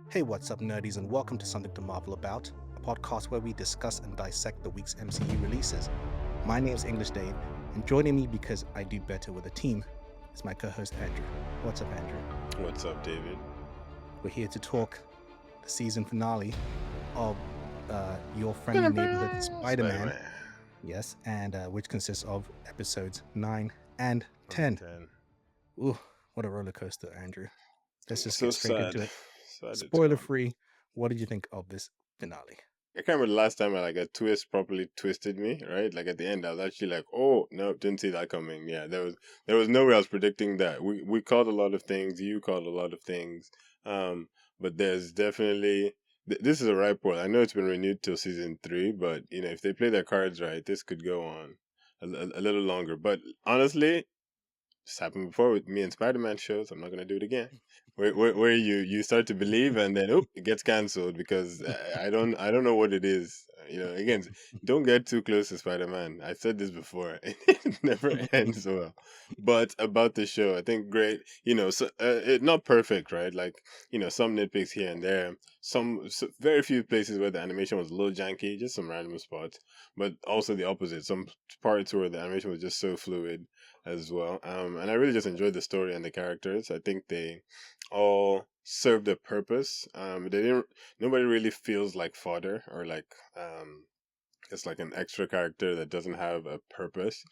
Hey, what's up, nerdies, and welcome to Something to Marvel About, a podcast where we discuss and dissect the week's MCU releases. My name's English Dave, and joining me because I do better with a team is my co-host Andrew. What's up, Andrew? What's up, David? We're here to talk the season finale of your friendly neighborhood Spider-Man. Yes, and which consists of episodes 9 and 10. Ooh, what a roller coaster, Andrew. Let's just So get straight sad. into it. Sad it's Spoiler gone. free. What did you think of this finale? I can't remember the last time a twist properly twisted me, right? Like at the end, I was actually like, "Oh no, didn't see that coming." Yeah, there was no way I was predicting that. We called a lot of things. You called a lot of things. But there's definitely this is a right point. I know it's been renewed till season 3, but if they play their cards right, this could go on a little longer. But honestly, this happened before with me and Spider-Man shows. I'm not gonna do it again. Where you start to believe and then it gets cancelled because I don't know what it is. Again, don't get too close to Spider-Man. I said this before. It never ends well. But about the show, I think great. So it not perfect, right? Like some nitpicks here and there. Very few places where the animation was a little janky, just some random spots. But also the opposite. Some parts where the animation was just so fluid as well. And I really just enjoyed the story and the characters. I think they all served a purpose. They didn't. Nobody really feels like fodder or like it's like an extra character that doesn't have a purpose.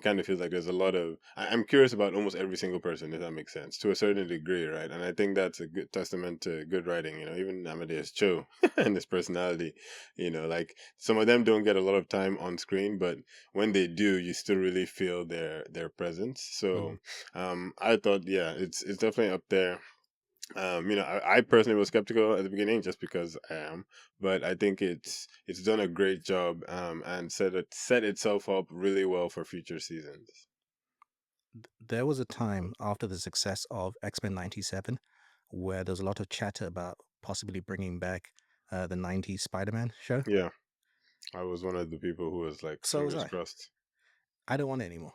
Kind of feels like there's a lot of. I'm curious about almost every single person, if that makes sense, to a certain degree, right? And I think that's a good testament to good writing. Even Amadeus Cho and his personality. Like some of them don't get a lot of time on screen, but when they do, you still really feel their presence. So, I thought, yeah, it's definitely up there. I personally was skeptical at the beginning just because I am, but I think it's done a great job and set itself up really well for future seasons. There was a time after the success of X-Men 97 where there was a lot of chatter about possibly bringing back the 90s Spider-Man show. Yeah, I was one of the people who was like So was fingers I. crossed. I don't want it anymore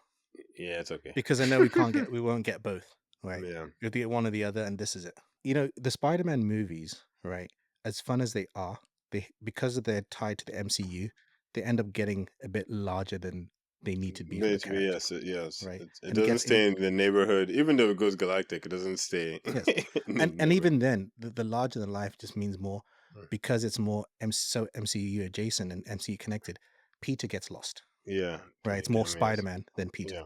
Yeah, it's okay. because I know we won't get both, right? Yeah, You'll get one or the other, and this is it. The Spider-Man movies, right? As fun as they are, because of they're tied to the MCU, they end up getting a bit larger than they need to be for the basically character, yes, yes. right? It And it doesn't gets in. stay in the neighborhood, even though it goes galactic. It doesn't stay Yes, in the and neighborhood. even then, the larger than life just means more because it's more so MCU adjacent and MCU connected. Peter gets lost, Yeah, right? It's more cameos. Spider-Man than Peter, Yeah.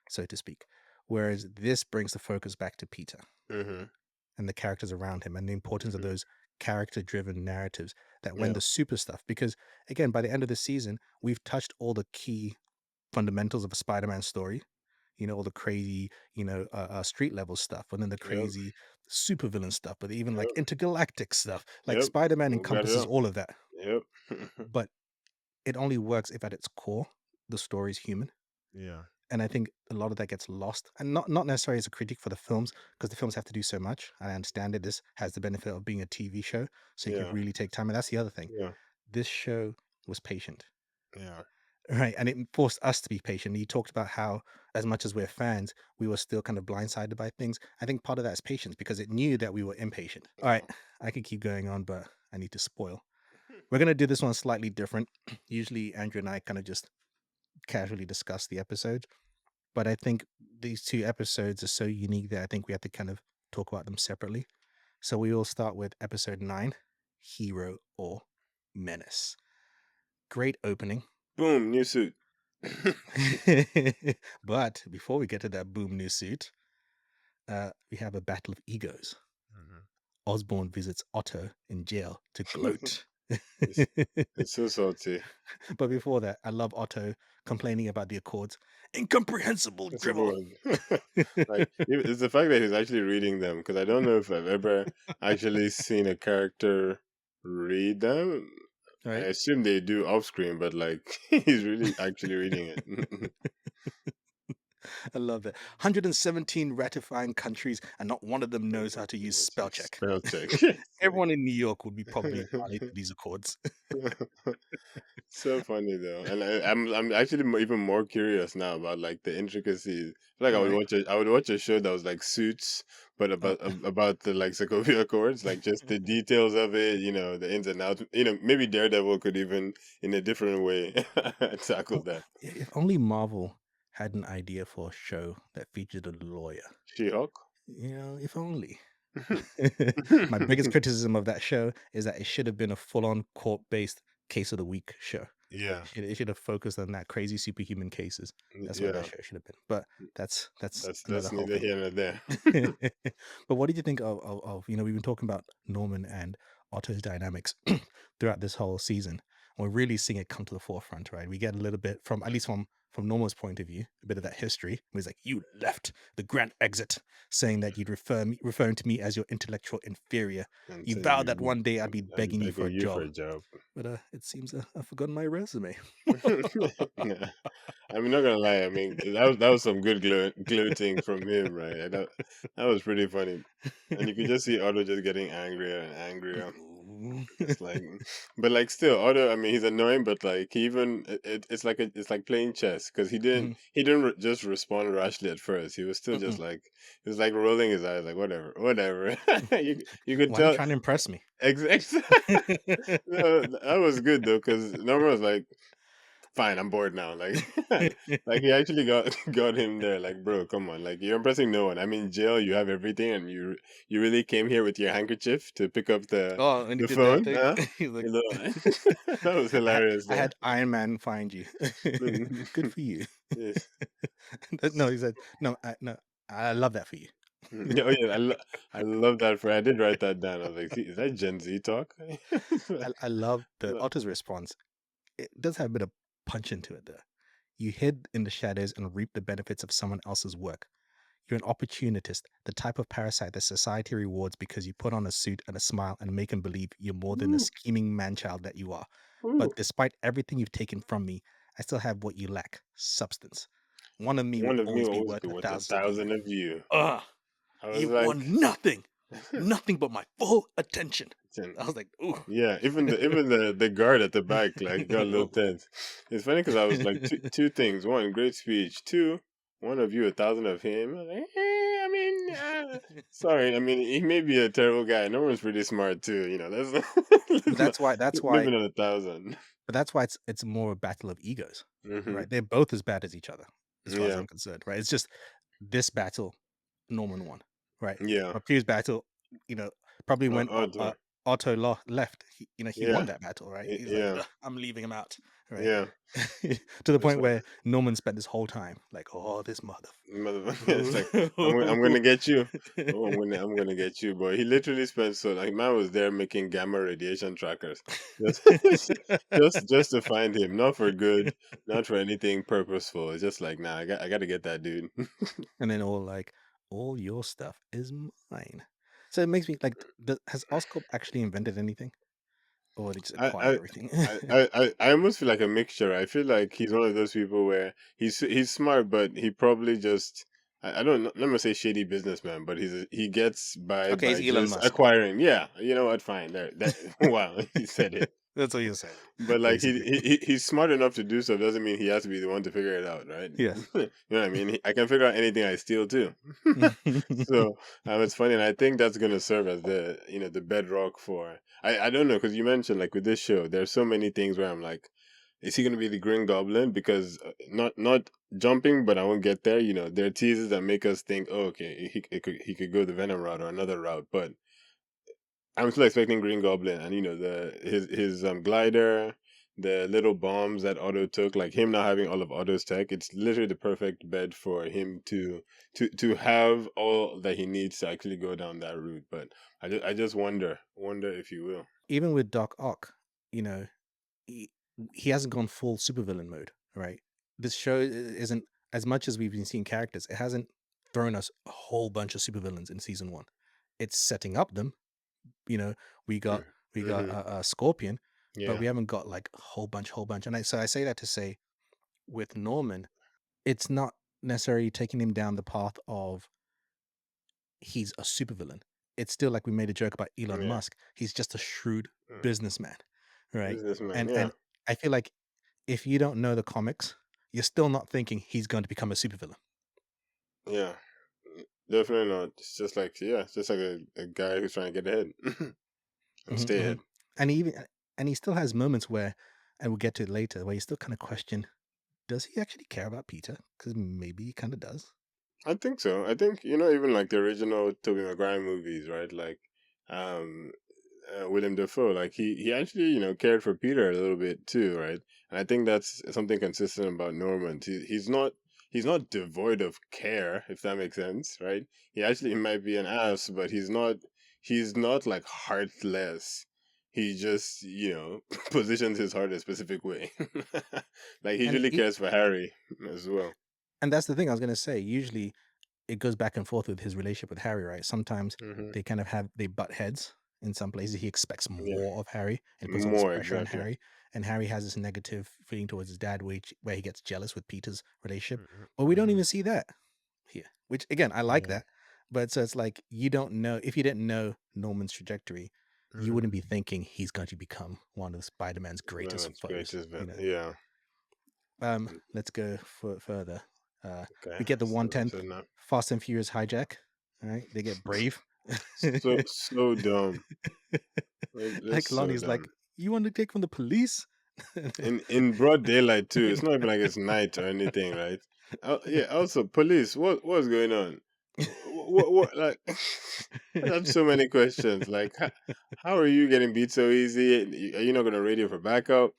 so to speak. Whereas this brings the focus back to Peter Mhm. and the characters around him and the importance of Mhm. those character-driven narratives that when Yeah. the super stuff, because again, by the end of the season, we've touched all the key fundamentals of a Spider-Man story. All the crazy, street level stuff, and then the Yep. crazy supervillain stuff, but even like Yep. intergalactic stuff. Like Yep. Spider-Man We got it encompasses all. all of that, Yep. but it only works if at its core the story is human. Yeah. And I think a lot of that gets lost, and not necessarily as a critique for the films, because the films have to do so much. I understand it. This has the benefit of being a TV show, so you can Yeah. really take time. And that's the other thing. Yeah. This show was patient. Yeah. Right, and it forced us to be patient. You talked about how, as much as we're fans, we were still kind of blindsided by things. I think part of that is patience because it knew that we were impatient. All right, I could keep going on, but I need to spoil. We're gonna do this one slightly different. Usually, Andrew and I kind of just casually discuss the episode, but I think these two episodes are so unique that I think we have to kind of talk about them separately. So we will start with episode 9, Hero or Menace. Great opening. Boom, new suit. But before we get to that boom new suit, we have a battle of egos. Mhm. Osborn visits Otto in jail to gloat. it's, it's so salty. But before that, I love Otto complaining about the Accords. Incomprehensible It's a dribble. word. It's the fact that he's actually reading them because I don't know if I've ever actually seen a character read them. I Right? assume they do off screen, but like he's really actually reading it. I love it. 117 ratifying countries, and not one of them knows how to use It's spell like check. spell check. It's Everyone in New York would be probably like violating these accords. so funny though, and I'm actually even more curious now about like the intricacies. I feel like Right. I would watch a show that was like Suits, but Oh, about the like Sokovia Accords, like just the details of it, the ins and outs. Maybe Daredevil could even in a different way tackle oh, that. if only Marvel had an idea for a show that featured a lawyer. She-Hulk. If only. My biggest criticism of that show is that it should have been a full-on court-based case of the week show. Yeah, It should have focused on that crazy superhuman cases. That's what that yeah. show should have been. But that's another That's whole neither thing. here nor there. But what did you think of we've been talking about Norman and Otto's dynamics throughout this whole season. We're really seeing it come to the forefront, right? We get a little bit from at least from Norman's point of view, a bit of that history. Where he's like, "You left the grand exit, saying that you'd referring to me as your intellectual inferior. And You so vowed that one day I'd be I'll be begging you for begging a you for job." a job. But it seems I've forgotten my resume. Yeah. I'm not gonna lie. I mean, that was some good gloating from him, right? That was pretty funny, and you could just see Otto just getting angrier and angrier. It's like, but like still, Otto. I mean, he's annoying, but like he even it's like playing chess because Mhm, he didn't just respond rashly at first. He was still just mm-mm. like he was like rolling his eyes, like whatever, whatever. You could Why are you tell. trying to impress me? No, that was good though, because Norman was like, "Fine, I'm bored now." Like, like he actually got got him there. Like, bro, come on. Like, you're impressing no one. I'm in jail. You have everything, and you really came here with your handkerchief to pick up Oh, and he the did that phone, thing. huh? He's like, You know, that was I had, hilarious I though. had Iron Man find you. Good for you. Yes. No, he said, no, no, I love that for you. Yeah, oh yeah, I love that. For I did write that down. I was like, "See, is that Gen Z talk?" I love the Like, Otto's response. It does have a bit of punch into it, though. You hid in the shadows and reap the benefits of someone else's work. You're an opportunist, the type of parasite that society rewards because you put on a suit and a smile and make them believe you're more than the ooh, scheming man-child that you are. ooh. But despite everything you've taken from me, I still have what you lack: substance. One of me will One of me always will be always worth be a worth a thousand of you. thousand of you. Ugh, I was you've like, won nothing, nothing but my full attention. I was like, ooh. yeah, even the guard at the back like got a little Oh. tense. It's funny because I was like two things. One, great speech. Two, one of you, a thousand of him. I was like, I mean, sorry. I mean, he may be a terrible guy. No one's pretty smart too. Let's But let's not that's why living on a thousand. but that's why it's more a battle of egos, Hmm. right? They're both as bad as each other, as far as Yeah, I'm concerned, right? It's just this battle, Norman won, right? yeah. A previous battle, you know, probably when Odor. Otto left, he won Yeah, that battle, right? He's like, yeah, "Ugh, I'm leaving him out, right? yeah. To the It's point like where Norman spent this whole time like, oh, this mother. it's like I'm gonna get you. Oh, I'm gonna get you, boy. He literally spent so like man was there making gamma radiation trackers, just just to find him, not for good, not for anything purposeful. It's just like nah, I got to get that dude. And then all like, all your stuff is mine. So it makes me like, has Oscorp actually invented anything, or did they just I acquire I. everything? I almost feel like a mixture. I feel like he's one of those people where he's smart, but he probably just I don't know, let me say shady businessman, but he gets Okay, by it's Elon just Musk. acquiring. Yeah, you know what? Fine, there. That wow, he said it. That's what you said, But like basically. he's smart enough to do so doesn't mean he has to be the one to figure it out, right? Yes. You know what I mean? I can figure out anything I steal too. So it's funny, and I think that's gonna serve as the bedrock for. I don't know because you mentioned like with this show, there's so many things where I'm like, is he gonna be the Green Goblin? Because not jumping, but I won't get there. There are teases that make us think, oh, okay, he could go the Venom route or another route, but I'm still expecting Green Goblin, and the his glider, the little bombs that Otto took, like him not having all of Otto's tech. It's literally the perfect bed for him to have all that he needs to actually go down that route. But I just wonder if you will. Even with Doc Ock, you know, he, he hasn't gone full supervillain mode, right? This show isn't, as much as we've been seeing characters, it hasn't thrown us a whole bunch of supervillains in season one. It's setting up them. You know, we got Mm-hmm. Scorpion, but Yeah. we haven't got like a whole bunch. And so I say that to say, with Norman, it's not. necessarily taking him down the path of he's a supervillain. It's still like we made a joke about Elon Yeah. Musk. He's just a shrewd Mm. businessman, right? Businessman. And Yeah. I feel like if you don't know the comics, you're still not thinking he's going to become a supervillain. Yeah. Definitely not. It's just like, yeah, it's just like a guy who's trying to get ahead and Mhm, stay mhm. ahead. And he even and he still has moments where, and we'll get to it later, where you still kind of question, does he actually care about Peter? Because maybe he kind of does. I think so. I think, even like the original Tobey Maguire movies, right? Like, um, William Dafoe, like he actually, cared for Peter a little bit too, right? And I think that's something consistent about Norman. He's not devoid of care, if that makes sense, right? He might be an ass, but he's not like heartless. He just, positions his heart a specific way. Like he And really cares for Harry as well. and that's the thing I was gonna say. Usually, it goes back and forth with his relationship with Harry, right? Sometimes Hmm. they butt heads in some places. He expects Yeah, more of Harry and puts all this more pressure on exactly. Harry. And Harry has this negative feeling towards his dad, where he gets jealous with Peter's relationship. Hmm. But we don't Hmm. even see that here. Which again, I like Yeah. that. But so it's like you don't know if you didn't know Norman's trajectory, you Hmm. wouldn't be thinking he's going to become one of Spider-Man's greatest Spider-Man's foes, greatest, you know. yeah. Let's go further. Okay, We get the so 110th now Fast and Furious hijack. All right, they get brave. so dumb. It's Like just so Lonnie's like, dumb. you want to take from the police? In broad daylight too. It's not even like it's night or anything, right? Yeah. Also, police. What's going on? What like? I have so many questions. Like, how are you getting beat so easy? Are you not gonna radio for backup?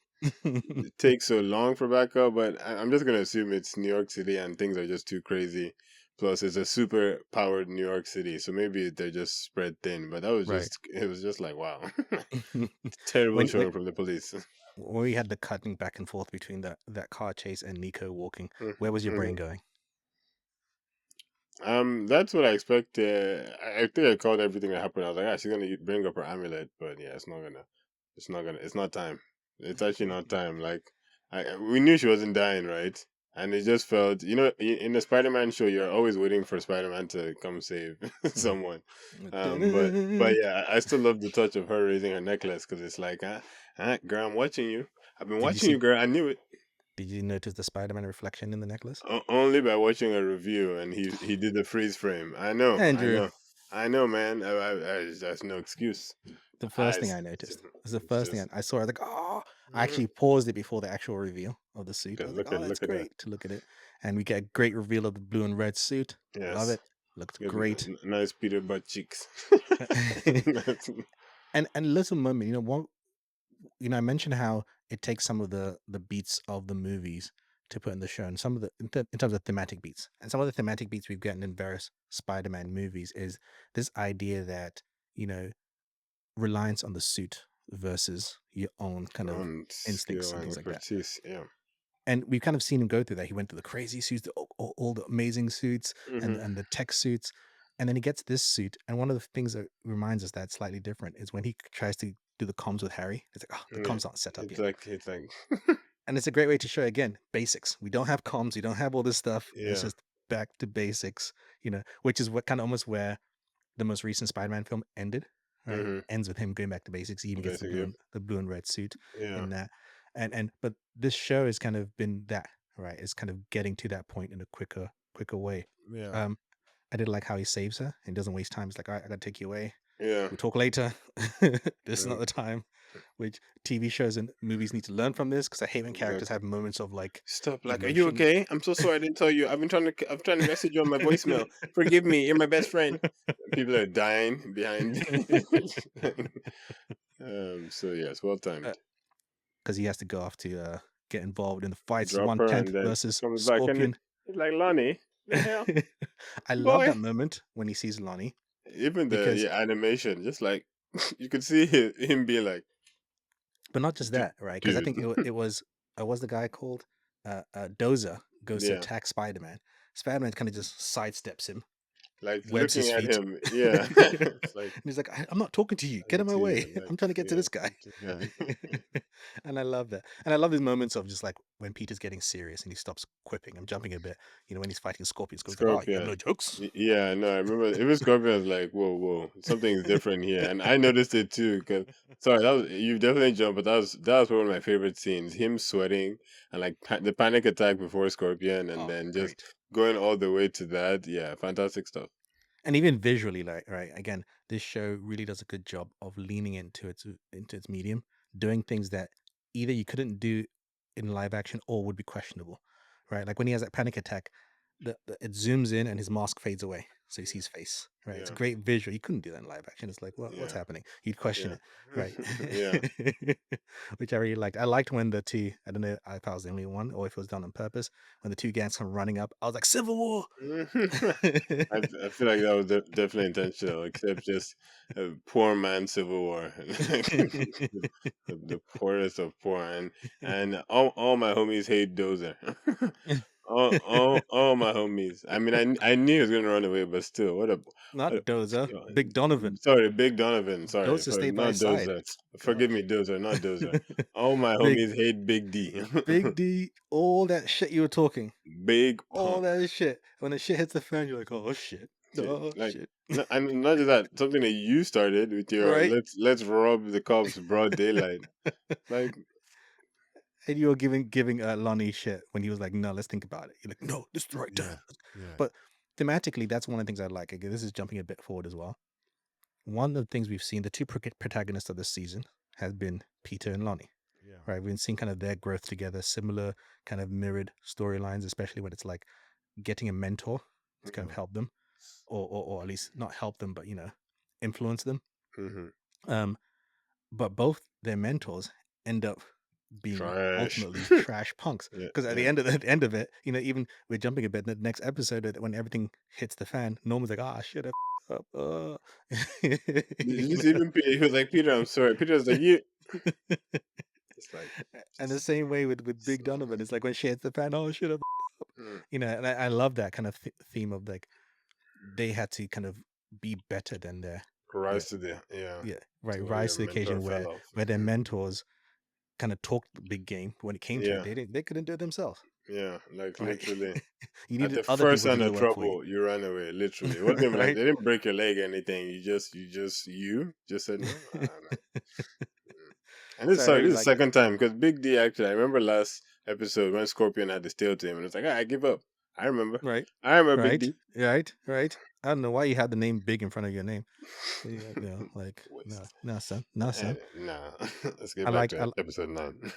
It takes so long for backup, but I'm just gonna assume it's New York City and things are just too crazy. Plus, it's a super powered New York City, so maybe they're just spread thin. But Right. it was just like wow, terrible when, when showing from the police. when we had the cutting back and forth between that car chase and Nico walking, where was your Mhm. brain going? That's what I expected. I think I called everything that happened. I was like, ah, she's gonna bring up her amulet, but yeah, it's not time. It's actually not time. Like, we knew she wasn't dying, right? And it just felt, in the Spider-Man show, you're always waiting for Spider-Man to come save someone. But yeah, I still love the touch of her raising her necklace because it's like, girl, I'm watching you. I've been Did you watching you, see? girl. I knew it. Did you notice the Spider-Man reflection in the necklace? Only by watching a review, and he did the freeze frame. Andrew, I know, man. That's no excuse. the I, first thing I noticed was the it's first thing just I saw. I was like, oh, I mhm. actually paused it before the actual reveal of the suit. I was like, oh, that's Look at that. great to look at it. And we get a great reveal of the blue and red suit. Love Yes, it. Looked good, great. nice Peter butt cheeks. And little moment, I mentioned how it takes some of the beats of the movies to put in the show, and some of in terms of thematic beats, and some of the thematic beats we've gotten in various Spider-Man movies is this idea that you know reliance on the suit versus your own kind of On instincts skill and and things like that. expertise, yeah. And we've kind of seen him go through that. He went through the crazy suits, all the amazing suits, and Hmm. the tech suits, and then he gets this suit. And one of the things that reminds us that's slightly different is when he tries to do the comms with Harry. It's like, oh, the Yeah, comms aren't set up it's yet. like it's like And it's a great way to show again basics. We don't have comms, we don't have all this stuff. It's yeah. just back to basics, which is what kind of almost where the most recent Spider-Man film ended, right? Hmm. Ends with him going back to basics. He even gets Basically, the blue and red suit yeah, in that. And but this show has kind of been that, right? It's kind of getting to that point in a quicker way. yeah, Um, I did like how he saves her and doesn't waste time. He's like, all right, I gotta take you away. yeah. We'll talk later. This is not Mhm. the time. Which TV shows and movies need to learn from this because I hate when characters Exactly. have moments of like Stop. Like, are you emotion. okay? I'm so sorry I didn't tell you. I'm trying to message you on my voicemail. Forgive me. You're my best friend. People are dying behind. So yes, well timed. Because he has to go off to get involved in the fights. Drop her 110th and then versus comes back and Scorpion. it's like Lonnie. The hell, I love boy. that moment when he sees Lonnie Even the because, animation, just like you could see him being like, but not just that, right? Because I dude. think it was the guy called Doza goes to Yeah. attack Spider Man. Spider Man kind of just sidesteps him Like webs his looking at feet. him, yeah. And It's like he's like, I'm not talking to you. Get talking in my to way. you, I'm like trying to get to yeah, this guy. yeah. And I love that. And I love these moments of just like when Peter's getting serious and he stops quipping. I'm jumping a bit. When he's fighting Scorpion, Scorpion's like, oh, you have Scorpion. no jokes. Yeah, no, I remember even Scorpion was like, "Whoa, whoa, something's different here," and I noticed it too. Cause sorry, that was you definitely jumped, but that was one of my favorite scenes. Him sweating and like the panic attack before Scorpion, and Oh, then just great. going all the way to that. Yeah, fantastic stuff. And even visually, like, right, again, this show really does a good job of leaning into its medium, doing things that either you couldn't do in live action or would be questionable, right? Like when he has that panic attack, it zooms in and his mask fades away, so you see his face, right? It's a Yeah, great visual. You couldn't do that in live action. It's like, what's yeah, happening? You'd question yeah, it, right? yeah. Which I really liked. I liked when the two, I don't know if I was the only one or if it was done on purpose, when the two gangs come running up. I was like, Civil War. I feel like that was definitely intentional, except just a poor man civil war, like the poorest of poor, and all my homies hate Dozer. all my homies. I mean, I knew he was gonna run away, but still, what Not a Dozer, Big Donovan. sorry, Big Donovan. Sorry, Dozer for stayed by not his side. Dozer. Forgive Gosh. me, Dozer, not Dozer. All my Big homies hate Big D. Big D, all that shit you were talking. Big All punk. that shit. When the shit hits the fan, you're like, oh shit. Shit. Oh Like, shit. no, and not just that, something that you started with your Right? let's rob the cops broad daylight. Like, And you were giving Lonnie shit when he was like, no, let's think about it. You're like, no, this is the right time. Yeah, yeah, But thematically, that's one of the things I like. Again, this is jumping a bit forward as well. One of the things we've seen, the two protagonists of this season has been Peter and Lonnie. yeah, Right? We've been seeing kind of their growth together, similar kind of mirrored storylines, especially when it's like getting a mentor to kind of mhm, help them, or at least not help them, but influence them. mhm. Um, but both their mentors end up being Trash. ultimately trash punks. Yeah, Because at the yeah. end of the end of it, even we're jumping a bit. The next episode, when everything hits the fan, Norman's like, "Ah, I should have up." Just even Peter, he was like, Peter, I'm sorry. Peter was like, you. It's like, And the just, same way with Big so, Donovan, it's like when she hits the fan, oh, should have. mm, And I love that kind of theme of like they had to kind of be better than their rise to the, yeah, yeah, right, to where rise your to the mentor occasion fell where off. their mentors kind of talked the big game. But when it came to it, Yeah, they couldn't do it themselves, yeah, like right? literally. You At needed the other first people to sign do the of work for you, trouble, you ran away. Literally, it wasn't even like right? they didn't break your leg or anything. You just said no. I don't know. Mm. And So I this really is the like that. second time because Big D actually. I remember last episode when Scorpion had to steal to him, and it's like, I give up. I remember. Right, I remember Big right, D. right. I don't know why you had the name big in front of your name. Yeah, like no, Waste. no, son, no, son. Nah. Let's I get back like to episode 9.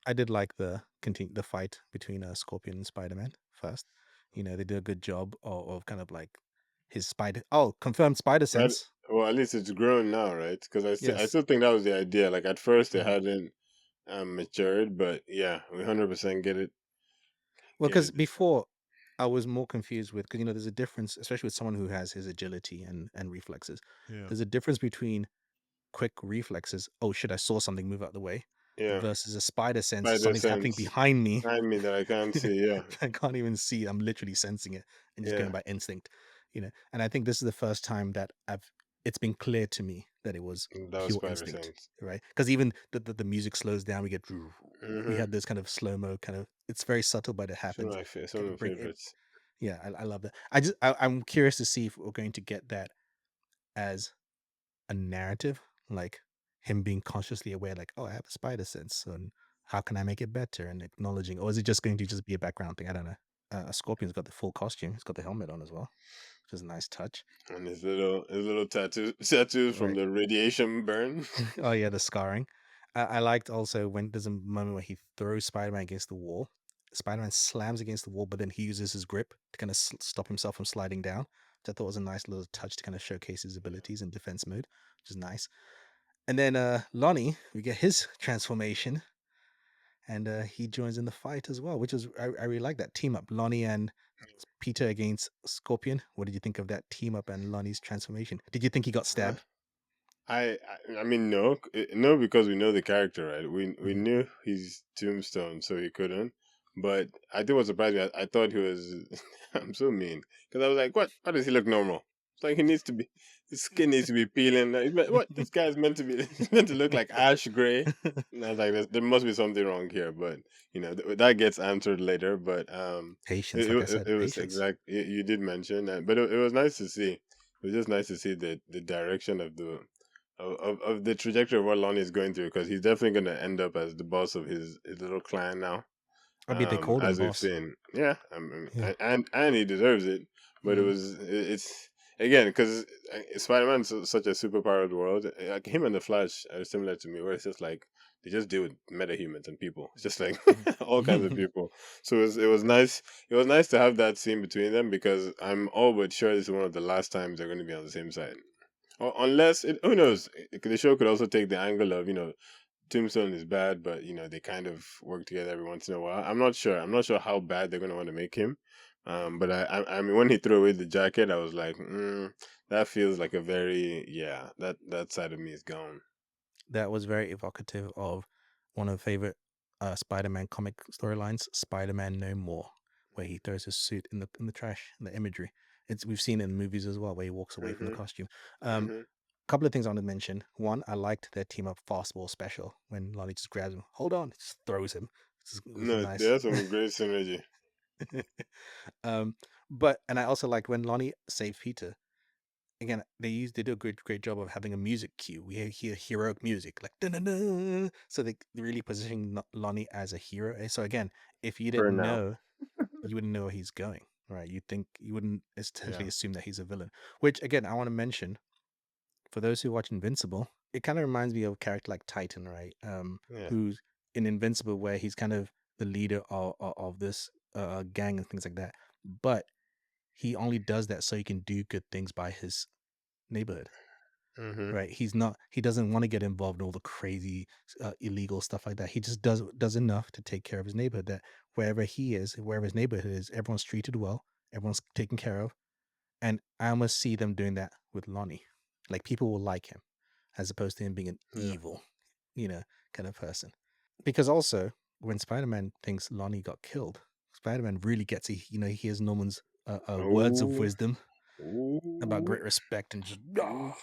I did like the fight between Scorpion and Spider-Man first. They did a good job of kind of like his spider. Oh, confirmed spider Well, sense. well, at least it's grown now, right? Because I Yes. still think that was the idea. Like at first, it Mhm. hadn't matured, but yeah, we 100% get it. Well, Get because it. before I was more confused with because there's a difference, especially with someone who has his agility and reflexes. yeah, There's a difference between quick reflexes. Oh shit! I saw something move out the way, Yeah. versus a spider sense. Spider Something's happening sense. behind me. I mean that I can't see. Yeah. I can't even see. I'm literally sensing it and just going Yeah. by instinct. And I think this is the first time that it's been clear to me that it was That was pure spider instinct, sense. right? Because even the music slows down. We Mm-hmm. had this kind of slow mo kind of. It's very subtle, but it happens. Some Kind of of my bring it. favorites. Yeah, I love that. I'm curious to see if we're going to get that as a narrative, like him being consciously aware, like, oh, I have a spider sense, and how can I make it better, and acknowledging, or is it just going to just be a background thing? I don't know. Scorpion's got the full costume. He's got the helmet on as well, which is a nice touch, And his little tattoos from right? the radiation burn. Oh yeah, the scarring. I liked also when there's a moment where he throws Spider-Man against the wall. Spider-Man slams against the wall, but then he uses his grip to kind of stop himself from sliding down. Which I thought was a nice little touch to kind of showcase his abilities in defense mode, which is nice. And then Lonnie, we get his transformation, and he joins in the fight as well, which is I really like that team up, Lonnie and Peter against Scorpion. What did you think of that team up and Lonnie's transformation? Did you think he got Huh? stabbed? I mean no, because we know the character, right? We Mhm. knew he's Tombstone, so he couldn't. But I think what surprised me, I thought he was. I'm so mean because I was like, what? Why does he look normal? It's like he needs to be. His skin needs to be peeling. What? This guy is meant to be. He's meant to look like ash gray. And I was like, there must be something wrong here. But that gets answered later. But Patience, like I said, it was patience. exact. You did mention that, but it was nice to see. It was just nice to see the direction of of the trajectory of what Lonnie is going through, because he's definitely going to end up as the boss of his little clan now, I mean, they called him as we've boss. seen. Yeah, Yeah. and he deserves it. But Mhm. it's again because Spider Man's such a superpowered world. Like him and the Flash are similar to me, where it's just like they just deal with metahumans and people. It's just like all kinds of Mhm. people. So it was nice. It was nice to have that scene between them, because I'm all but sure this is one of the last times they're going to be on the same side. Or unless who knows? The show could also take the angle of Tombstone is bad, but they kind of work together every once in a while. I'm not sure. I'm not sure how bad they're gonna want to make him. But I mean, when he threw away the jacket, I was like, that feels like a very, yeah. That side of me is gone. That was very evocative of one of the favorite Spider-Man comic storylines, Spider-Man No More, where he throws his suit in the trash. The imagery, we've seen it in movies as well, where he walks away from the Mhm. costume. Mhm. Couple of things I want to mention. One, I liked their team up fastball special when Lonnie just grabs him. Hold on, just throws him. This is No, nice. there's some great synergy. um, and I also liked when Lonnie saved Peter. Again, they do a great job of having a music cue. We hear heroic music like dun-dun-dun. So they really positioning Lonnie as a hero. So again, if you For didn't now. know, you wouldn't know where he's going, right? You wouldn't essentially Yeah. assume that he's a villain. Which again, I want to mention for those who watch Invincible, it kind of reminds me of a character like Titan, right? Yeah. Who's in Invincible, where he's kind of the leader of this gang and things like that. But he only does that so he can do good things by his neighborhood, Mhm. right? He doesn't want to get involved in all the crazy illegal stuff like that. He just does enough to take care of his neighborhood, that wherever he is, wherever his neighborhood is, everyone's treated well, everyone's taken care of. And I almost see them doing that with Lonnie. Like people will like him as opposed to him being an Yeah. evil, you know, kind of person. Because also, when Spider-Man thinks Lonnie got killed, Spider-Man really gets, he hears Norman's words of Oh. wisdom about Ooh. great respect and just, Ooh.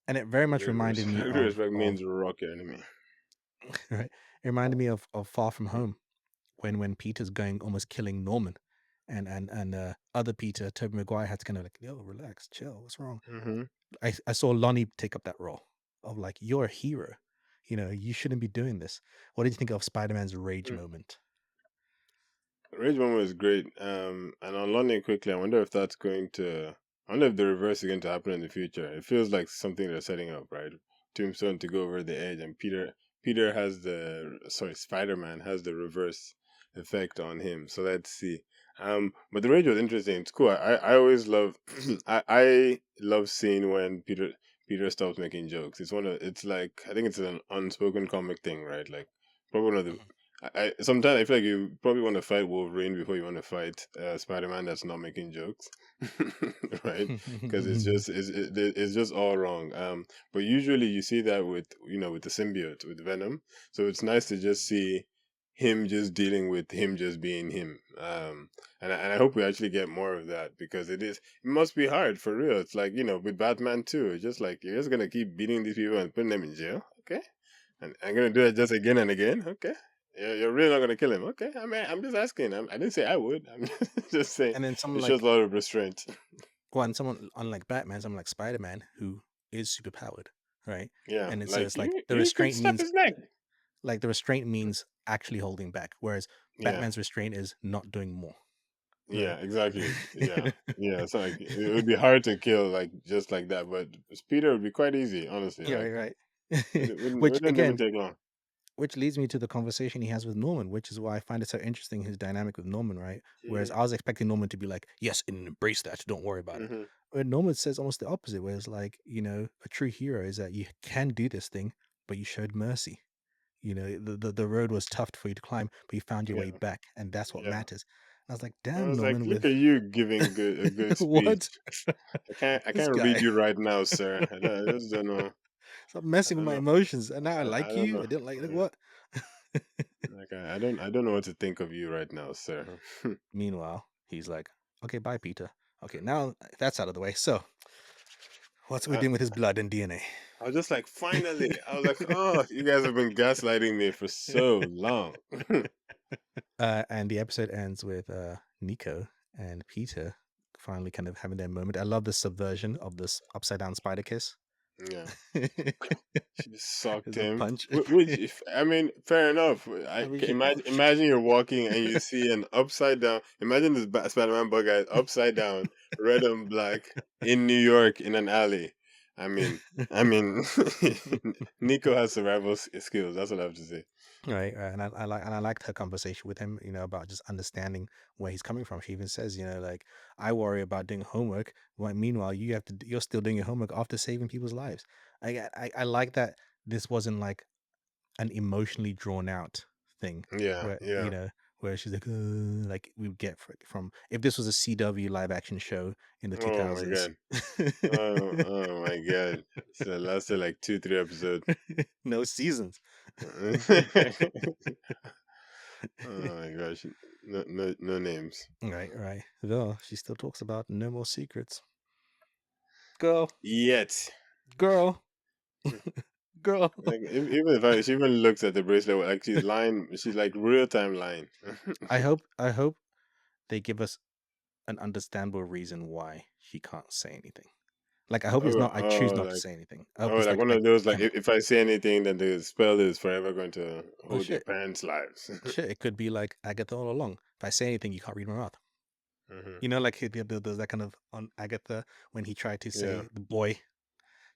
and it very much Great reminded me respect. Great of respect means rock your enemy. right. It reminded me of Far From Home, when Peter's going almost killing Norman, and other Peter, Tobey Maguire, had to kind of like, yo, relax, chill, what's wrong? Mhm. I saw Lonnie take up that role of like, you're a hero, you shouldn't be doing this. What did you think of Spider-Man's rage moment? Rage Moment was great. And on London quickly, I wonder if that's going to. I wonder if the reverse is going to happen in the future. It feels like something they're setting up, right? Tombstone to go over the edge, and Peter has Spider Man has the reverse effect on him. So let's see. But the rage was interesting. It's cool. I always love. I love seeing when Peter stops making jokes. It's like, I think it's an unspoken comic thing, right? Like probably one of the. Mhm. Sometimes I feel like you probably want to fight Wolverine before you want to fight Spider Man that's not making jokes, right? Because it's just all wrong. But usually you see that with with the symbiote with Venom, so it's nice to just see him just dealing with him just being him. And I hope we actually get more of that, because it must be hard for real. It's like with Batman too. It's just like you're just gonna keep beating these people and putting them in jail, okay? And I'm gonna do it just again and again. Okay. You're really not gonna kill him. Okay. I mean, I'm just asking. I didn't say I would. I'm just saying And then someone it shows like, a lot of restraint. and someone unlike Batman, someone like Spider-Man, who is superpowered, right? Yeah. And so Like it's like you could snap his neck. the restraint means actually holding back, whereas Yeah. Batman's restraint is not doing more, Yeah. right? Exactly. Yeah. Yeah. It's like it would be hard to kill like just like that, but Peter would be quite easy, honestly. Yeah, Like right, it right. Which wouldn't even again, take long. which leads me to the conversation he has with Norman, which is why I find it so interesting, his dynamic with Norman, right? Whereas Mm-hmm. I was expecting Norman to be like, "Yes, and embrace that. Don't worry about it." Mm-hmm. But Norman says almost the opposite, where it's like, a true hero is that you can do this thing, but you showed mercy. The road was tough for you to climb, but you found your way Yeah. back, and that's what Yeah. matters. And I was like, I "Damn, was like, Norman, look with at you giving a good what? speech. I This can't read guy." you right now, sir. I just don't know. Stop I messing with don't my know. emotions. And now I I like don't you. know. I didn't like Yeah. what? Like I don't know what to think of you right now, sir. Meanwhile, he's like, "Okay, bye, Peter. Okay, now that's out of the way. So, what's we I, doing with his blood and DNA?" I was just like, finally. I was like, oh, you guys have been gaslighting me for so long. And the episode ends with Nico and Peter finally kind of having their moment. I love the subversion of this upside down spider kiss. Yeah. She socked There's a him. punch. Which, if I mean, fair enough. I I mean, can imagine you're walking and you see an upside down. Imagine this Spider-Man bug guy upside down, red and black in New York in an alley. I mean, I mean, Nico has survival skills. That's what I have to say. right, right. And I liked her conversation with him, about just understanding where he's coming from. She even says, like, I worry about doing homework. Meanwhile, you're still doing your homework after saving people's lives. I like that this wasn't like an emotionally drawn out thing Yeah, where yeah. where she's like we would get from if this was a CW live action show in the Oh my 2000s. god. Oh my god. So it lasted like 2, 3 episodes. No seasons. Oh my gosh. No names. Right, right. Though she still talks about no more secrets. Girl, Yet. girl, girl. Like even if she even looks at the bracelet, like she's lying. She's like real time lying. I hope they give us an understandable reason why she can't say anything. Like I hope it's Oh, not I choose not to say anything. I hope it's like like one I of those. Like cannot. if I say anything, then the spell is forever going to Well, hold your shit. parents' lives. Shit, it could be like Agatha all along. If I say anything, you can't read my mouth. Hmm. Like there's that kind of on Agatha when he tried to Yeah, say the boy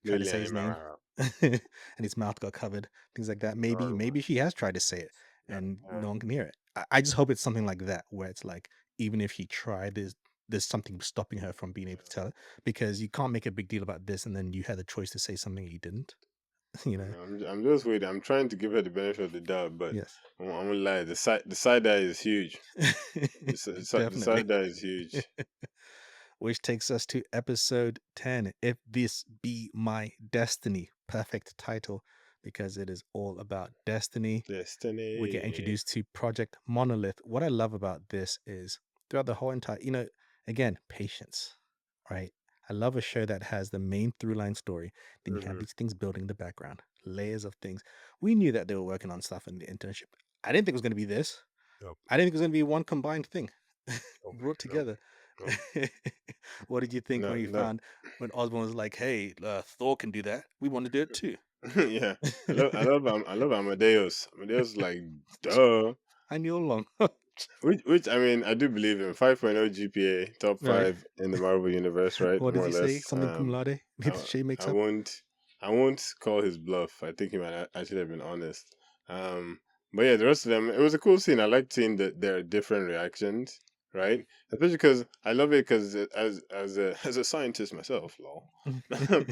tried to say his name, Lilian. and his mouth got covered. Things like that. Maybe she has tried to say it, Yeah, and yeah. no one can hear it. I just hope it's something like that, where it's like even if she tried, there's something stopping her from being able to tell it, because you can't make a big deal about this, and then you had the choice to say something you didn't. you know. I'm just waiting. I'm trying to give her the benefit of the doubt, but Yes. I'm gonna lie. The side eye is huge. The Definitely. side eye is huge. Which takes us to episode 10. If This Be My Destiny. Perfect title because it is all about destiny. We get Destiny. introduced to Project Monolith. What I love about this is throughout the whole entire, again, patience, right? I love a show that has the main through line story. Then you have Hmm. these things building in the background, layers of things. We knew that they were working on stuff in the internship. I didn't think it was going to be this. Nope. I didn't think it was going to be one combined thing Nope. brought Nope. together. Nope. What did you think No. when you No. found when Osborn was like, "Hey, Thor can do that. We want to do it too." Yeah. I love Amadeus. Amadeus is like duh. I knew all along. Which I mean I do believe in 5.0 GPA, top Right. five in the Marvel universe, right? What does More or he say? less. Something cum laude? I, Shay I makes up. won't call his bluff. I think he might actually have been honest. But yeah, the rest of them, it was a cool scene. I liked seeing their different reactions, right? Especially because I love it because as a as a scientist myself, lol.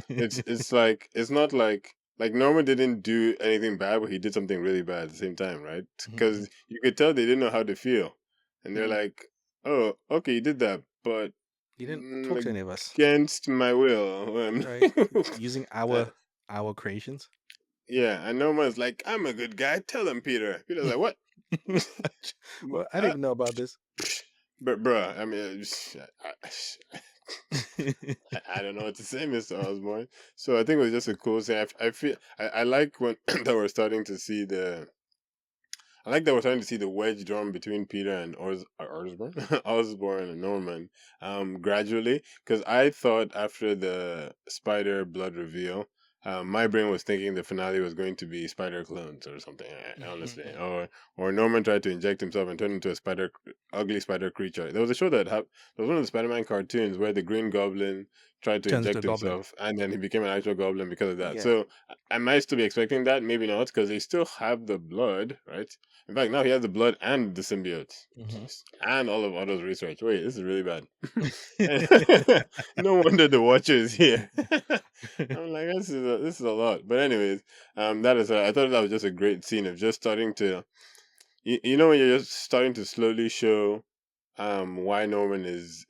It's like it's not like Norman didn't do anything bad, but he did something really bad at the same time, right? Because you could tell they didn't know how to feel, and they're like, "Oh, okay, you did that, but He didn't talk to any of us, against my will." right? Using Uh, our creations. yeah, and Norman's like, "I'm a good guy. Tell him, Peter." Peter's like, "What?" Well, I didn't Uh, even know about this. but bruh, I mean, I don't know what to say, Mr. Osborne. So I think it was just a cool thing. I feel I like when that we're starting to see the I like that we're starting to see the wedge drawn between Peter and Osborn, Osborn and Norman, gradually. Because I thought after the Spider Blood reveal, my brain was thinking the finale was going to be Spider clones or something. Honestly, or Norman tried to inject himself and turn into a ugly spider creature. There was a show there was one of the Spider-Man cartoons where the Green Goblin tried to Turns into a inject goblin. himself and then he became an actual goblin because of that. Yeah. So I might still be expecting that, maybe not, because they still have the blood, right? In fact, now he has the blood and the symbiote. Hmm. And all of Otto's research. Wait, this is really bad. No wonder the Watcher is here. I'm like, this is a lot. But anyways, that is. I thought that was just a great scene of just starting to, you know, when you're just starting to slowly show, why Norman is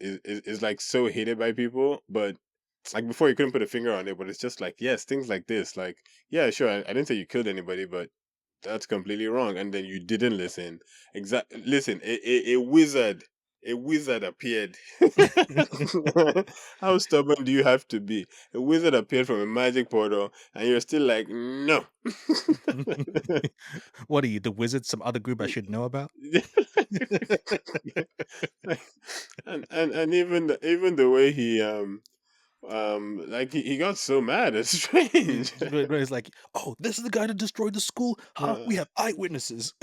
like so hated by people, but like before you couldn't put a finger on it, but it's just like yes, things like this, like yeah, sure, I didn't say you killed anybody, but that's completely wrong. And then you didn't listen. Listen, a wizard appeared. How stubborn do you have to be? A wizard appeared from a magic portal, and you're still like, no. What are you, the wizard? Some other group I should know about? And even the way he like he got so mad. It's strange. It's like, oh, this is the guy that destroyed the school. Huh? Uh, We have eyewitnesses.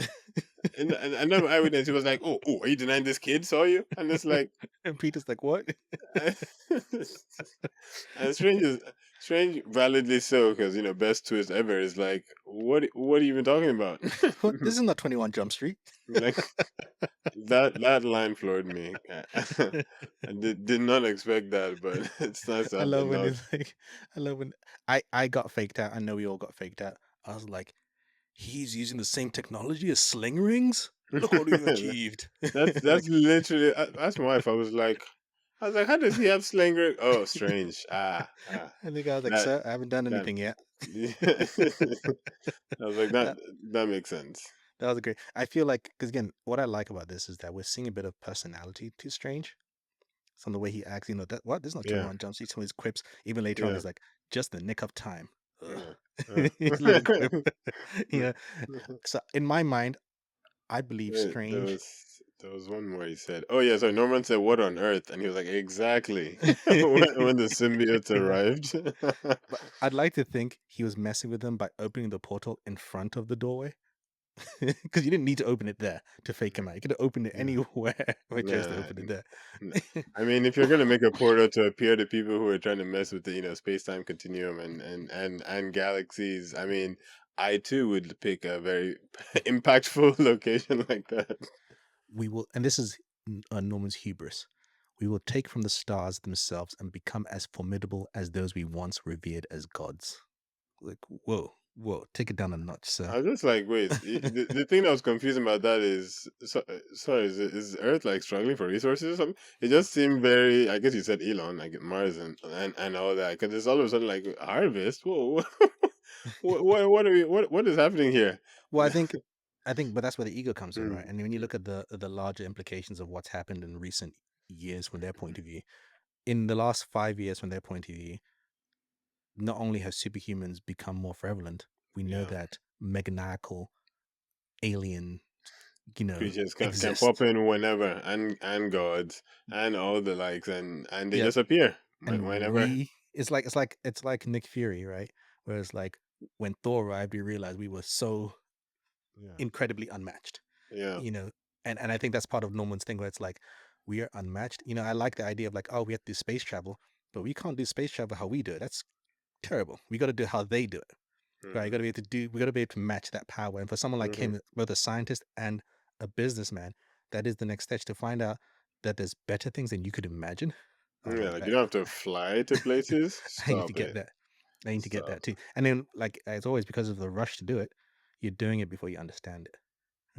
and another eyewitness, he was like, "Oh, are you denying this kid saw you?" And it's like, And Peter's like, what? and strange, validly so, because best twist ever is like, what are you even talking about? What? This is not 21 Jump Street. Like that line floored me. I did not expect that, but it's nice to I have the love when nod. it's like, I love when I got faked out. I know we all got faked out. I was like, he's using the same technology as sling rings. Look what we've achieved. That's Like, literally. That's my wife. I was like, how does he have slinger? Oh, strange. I think I was like, That sir, I haven't done that. anything yet. I was like, that That that makes sense. that was great. I feel like because again, what I like about this is that we're seeing a bit of personality to Strange. From the way he acts, that what? This is not Yeah, 21 Jump Street. Some of his quips, even later on, yeah, is like just the nick of time. Ugh. yeah. His little quip. Yeah. So in my mind, I believe Wait, there Strange. was there was one more he said. Oh yeah, so Norman said, "What on earth?" And he was like, "Exactly." when the symbiotes Yeah. arrived. But I'd like to think he was messing with them by opening the portal in front of the doorway. Because you didn't need to open it there to fake him out. You could have opened it Yeah. anywhere, but chose to Nah, open it there. I mean, if you're gonna make a portal to appear to people who are trying to mess with the space time continuum and galaxies, I mean, I too would pick a very impactful location like that. We will, and this is Norman's hubris. We will take from the stars themselves and become as formidable as those we once revered as gods. Like, whoa, whoa, take it down a notch, sir. I was just like, wait, the thing that was confusing about that is, sorry, is Earth like struggling for resources or something? It just seemed very. I guess you said Elon, like Mars and all that, because it's all of a sudden like harvest. Whoa, what are we? What is happening here? Well, I think, but that's where the ego comes in, right? Mm, And when you look at the larger implications of what's happened in recent years from their point of view, in the last 5 years from their point of view, not only have superhumans become more prevalent, we know yeah. that meganacal alien, Creatures can pop exist. in whenever, and gods and all the likes, and they Yeah, just appear and whenever. it's like Nick Fury, right? Whereas like when Thor arrived, we realized we were so Yeah, incredibly unmatched, yeah. you know. And I think that's part of Norman's thing where it's like we are unmatched. I like the idea of like, oh, we have to do space travel, but we can't do space travel how we do it. That's terrible. We got to do how they do it. Right, you Hmm. gotta be able to do we gotta be able to match that power. And for someone like Hmm. him, both a scientist and a businessman, that is the next stage to find out that there's better things than you could imagine. Oh Yeah, man, like you that don't have to fly to places. I need to Stop get it. that. I need to get Stop. that too. And then, like as always, because of the rush to do it, you're doing it before you understand it,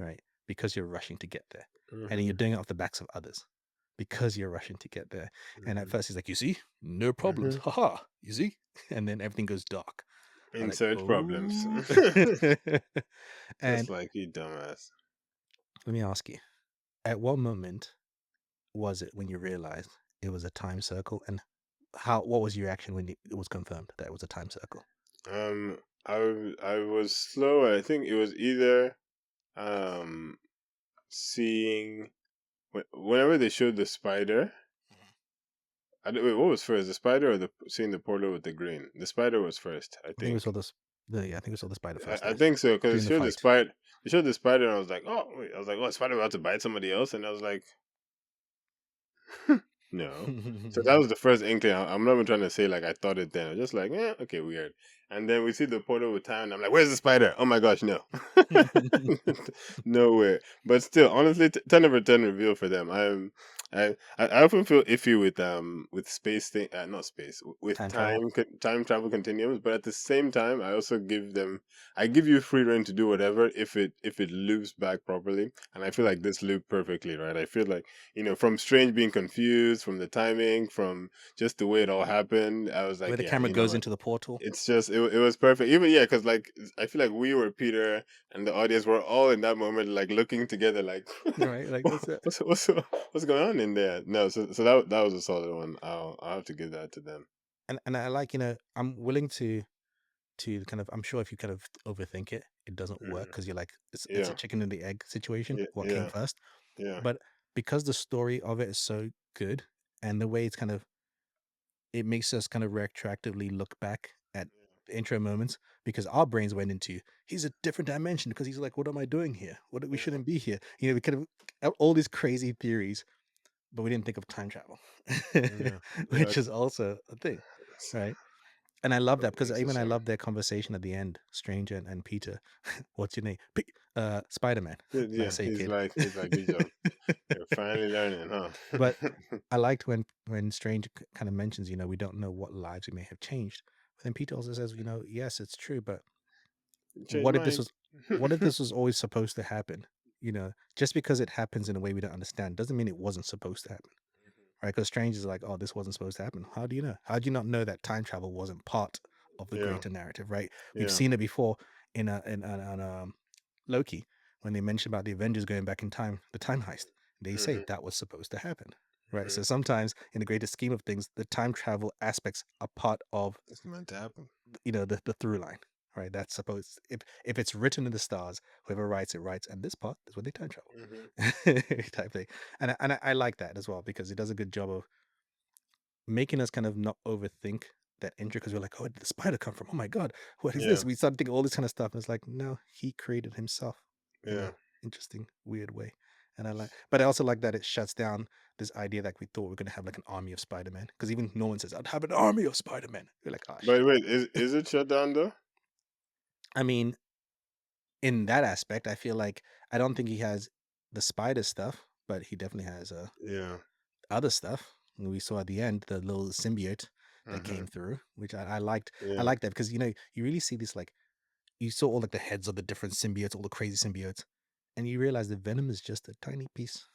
right? Because you're rushing to get there, and then you're Hmm. doing it off the backs of others because you're rushing to get there. And at Hmm. first, he's like, "You see, no problems, Hmm. haha. You see," and then everything goes dark. I'm like, Insert problems. "Oh," Just and like you, dumbass. let me ask you, at what moment was it when you realized it was a time circle, and what was your reaction when it was confirmed that it was a time circle? Um, I was slow. I think it was either um seeing whenever they showed the spider. Wait, what was first, the spider or the seeing the portal with the green? The spider was first, I I think we think. saw this. Yeah, I think we saw the spider first. I Yeah, think so because during it the showed the fight. spider. It showed the spider, and I was like, oh wait, I was like, oh, spider about to bite somebody else, and I was like, no. So that was the first inkling. I'm not even trying to say like I thought it then. I was just like, yeah, okay, weird. And then we see the portal with time. And I'm like, where's the spider? Oh my gosh, no, nowhere. But still, honestly, 10 over 10 reveal for them. I often feel iffy with space thing, not space, with Time travel. time travel continuums, but at the same time I also I give you free reign to do whatever if it loops back properly, and I feel like this looped perfectly, right? I feel like, from Strange being confused, from the timing, from just the way it all happened, I was Where like, the yeah, camera you know goes what, into the portal. it's just it was perfect. Even, yeah, because like I feel like we were Peter and the audience were all in that moment like looking together like Right? Like that's it. what's going on in there? No, so that was a solid one. I'll have to give that to them. And I like, I'm willing to kind of, I'm sure if you kind of overthink it, it doesn't work Hmm. because you're like it's a Yeah, chicken and the egg situation. yeah, What came yeah, first? yeah, But because the story of it is so good and the way it's kind of, it makes us kind of retroactively look back at the intro moments because our brains went into he's a different dimension because he's like, what am I doing here? What we yeah, shouldn't be here. We kind of all these crazy theories, but we didn't think of time travel, yeah, yeah. which is also a thing, right? And I love that because It's the even I same. love their conversation at the end, Strange and Peter. What's your name? Spider Man. Yeah, Nice, say kid. he's like, good job. You're finally learning, huh? But I liked when Strange kind of mentions, we don't know what lives we may have changed. But then Peter also says, yes, it's true, but Change what if this mind. was what if this was always supposed to happen? Just because it happens in a way we don't understand doesn't mean it wasn't supposed to happen. Right? Because Strange is like, oh, this wasn't supposed to happen. How do you know? How do you not know that time travel wasn't part of the Yeah, greater narrative? Right? We've yeah. seen it before in Loki when they mentioned about the Avengers going back in time, the time heist. They say Hmm. that was supposed to happen. Right? Hmm. So sometimes in the greater scheme of things, the time travel aspects are part of It's meant to happen. the through line. Right? That's supposed if it's written in the stars, whoever writes it writes, and this part is when they time travel. Hmm. Type thing. And I like that as well because it does a good job of making us kind of not overthink that intro because we're like, oh, where did the spider come from? Oh my god, what is Yeah, this? We start thinking all this kind of stuff, and it's like, no, he created himself in yeah. a interesting, weird way. And but I also like that it shuts down this idea that we thought we were gonna have like an army of Spider-Man. Because even Norman says, I'd have an army of Spider-Man. We're like, oh But shit. wait, is it shut down though? I mean, in that aspect, I feel like I don't think he has the spider stuff, but he definitely has Yeah. other stuff. We saw at the end the little symbiote that Hmm. came through, which I liked. I Yeah. like that because you really see this like you saw all like the heads of the different symbiotes, all the crazy symbiotes, and you realize the venom is just a tiny piece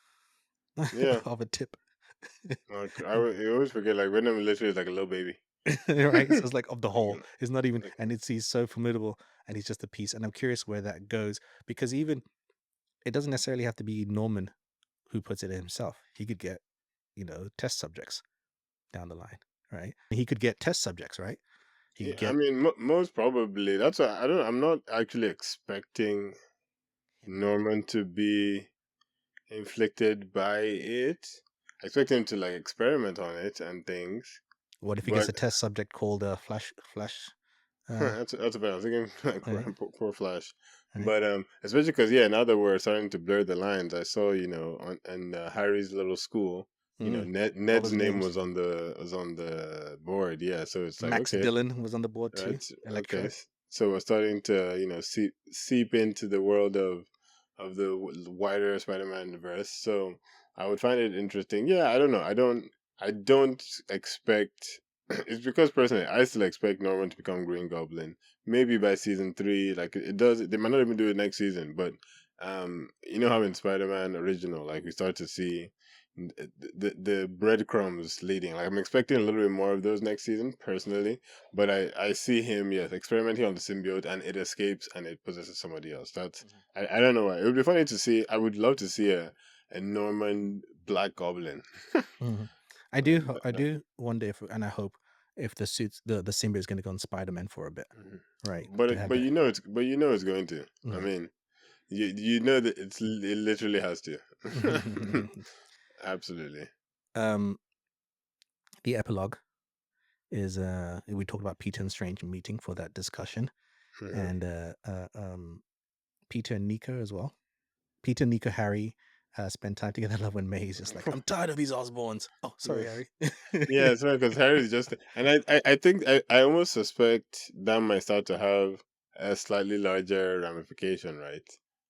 Yeah. of a tip. Like, you always forget like Venom literally is like a little baby. Right? So it's like of the Like, whole. It's not even, like, and it's he's so formidable, and he's just a piece. And I'm curious where that goes because even it doesn't necessarily have to be Norman who puts it in himself. He could get test subjects down the line, right? He could get test subjects, right? He yeah, could I get mean, most probably. That's why I don't. I'm not actually expecting him. Norman to be inflicted by it. I expect him to like experiment on it and things. What if he gets But a test subject called Flash? Uh, that's about. I was thinking like right, poor Flash, right. but especially because, yeah, now that we're starting to blur the lines, I saw, on Harry's little school, Mm, all Ned's those name names. was on the board. Yeah, so it's like, Max okay, Dillon was on the board too. right, okay. Electro. So we're starting to, seep into the world of the wider Spider-Man universe. So I would find it interesting. Yeah, I don't know. I don't expect. It's because personally, I still expect Norman to become Green Goblin. Maybe by season 3, like it does. They might not even do it next season, but you know how in Spider-Man original, like we start to see the breadcrumbs leading. Like I'm expecting a little bit more of those next season, personally. But I see him, yes, experimenting on the symbiote, and it escapes and it possesses somebody else. I don't know why. It would be funny to see. I would love to see a Norman Black Goblin. Hmm. Like, I do wonder if, and I hope if the symbiote is going to go on Spider-Man for a bit, mhm. right? To But have that. you know it's going to. I Yeah. mean, you know that it literally has to. Absolutely. um, the epilogue is we talked about Peter and Strange meeting for that discussion, Mhm. and Peter and Nico as well. Peter, Nico, Harry spend time together. I love when May's just like, I'm tired of these Osborns. Oh, sorry, Yeah. Harry. Yeah, it's right because Harry's just, and I think I almost suspect that might start to have a slightly larger ramification, right?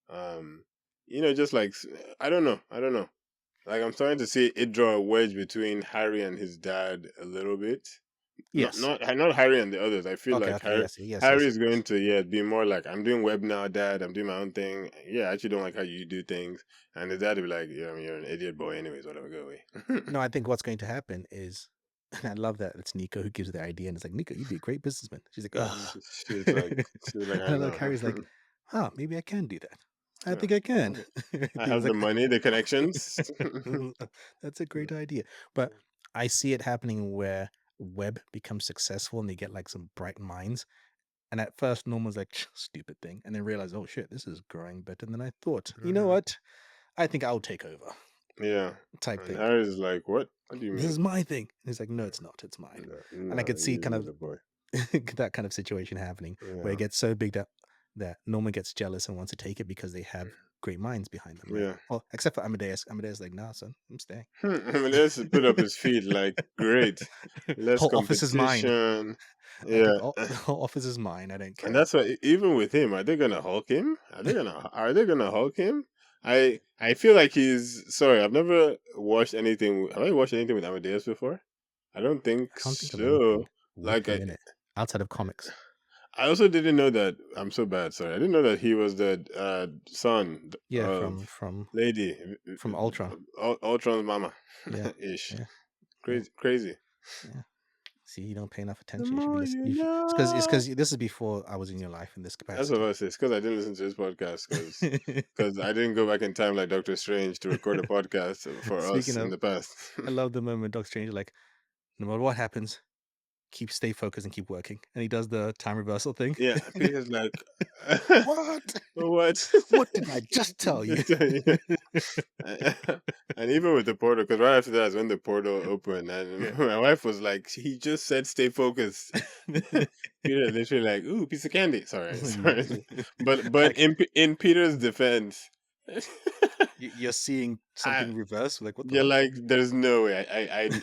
Um, just like I don't know, Like I'm starting to see it draw a wedge between Harry and his dad a little bit. Yes. Not Harry and the others. I feel Okay, like okay, yes, yes, Harry yes, is going to be more like I'm doing web now, Dad. I'm doing my own thing. Yeah, I actually don't like how you do things. And the dad will be like, yeah, I mean, you're an idiot boy, anyways. Whatever, go away. no, I think what's going to happen is, and I love that it's Nico who gives the idea, and it's like, "Nico, you'd be a great businessman." She's like, And "Ugh." she's like, And I I like know. Harry's like, "Oh, maybe I can do that. I Yeah. think I can." Okay. I He was have the like, money, the connections. "That's a great idea." But I see it happening where Web becomes successful and they get like some bright minds. And at first, Norman's like, "Stupid thing," and then realize, "Oh shit, this is growing better than I thought. You know Mhm. what? I think I'll take over." Yeah. Type And thing. Harry's like, what? What do you This mean? is my thing. And he's like, no, it's not. It's mine. No, And I no, could see kind he's of a boy. that kind of situation happening where it Yeah. gets so big that Norman gets jealous and wants to take it because they have great minds behind them, right? Yeah. Well, except for Amadeus. Amadeus is like, nah, son, I'm staying. I mean, let's put up his feet. Like, great. Less Whole office is mine. competition. I think Yeah. the whole office is mine. I don't And care. that's why even with him, are they gonna Hulk him? Are they gonna Hulk him? I feel like he's sorry, I've never watched anything have I watched anything with Amadeus before? I don't think I can't think of anything so. with Like him in it outside of comics. I also didn't know that I'm so bad, sorry. I didn't know that he was the son Yeah, of lady from Ultron. Ultron's mama Yeah, ish. yeah, yeah, Crazy crazy. yeah. See, you don't pay enough The attention. You should be more listening. you You should, it's know. because this is before I was in your life in this That's what capacity. I say. It's because I didn't listen to this podcast because I didn't go back in time like Doctor Strange to record a podcast for Speaking us in of, the past. I love the moment Doctor Strange is like, no matter what happens, stay focused and keep working. And he does the time reversal thing. Yeah, Peter's like, What? what? What did I just tell you? And even with the portal, because right after that is when the portal opened, and Yeah. my wife was like, he just said stay focused. Peter literally like, ooh, piece of candy. Sorry, sorry, but Like in Peter's defense, you're seeing I something reverse. Like what the you're hell? like, there's no way.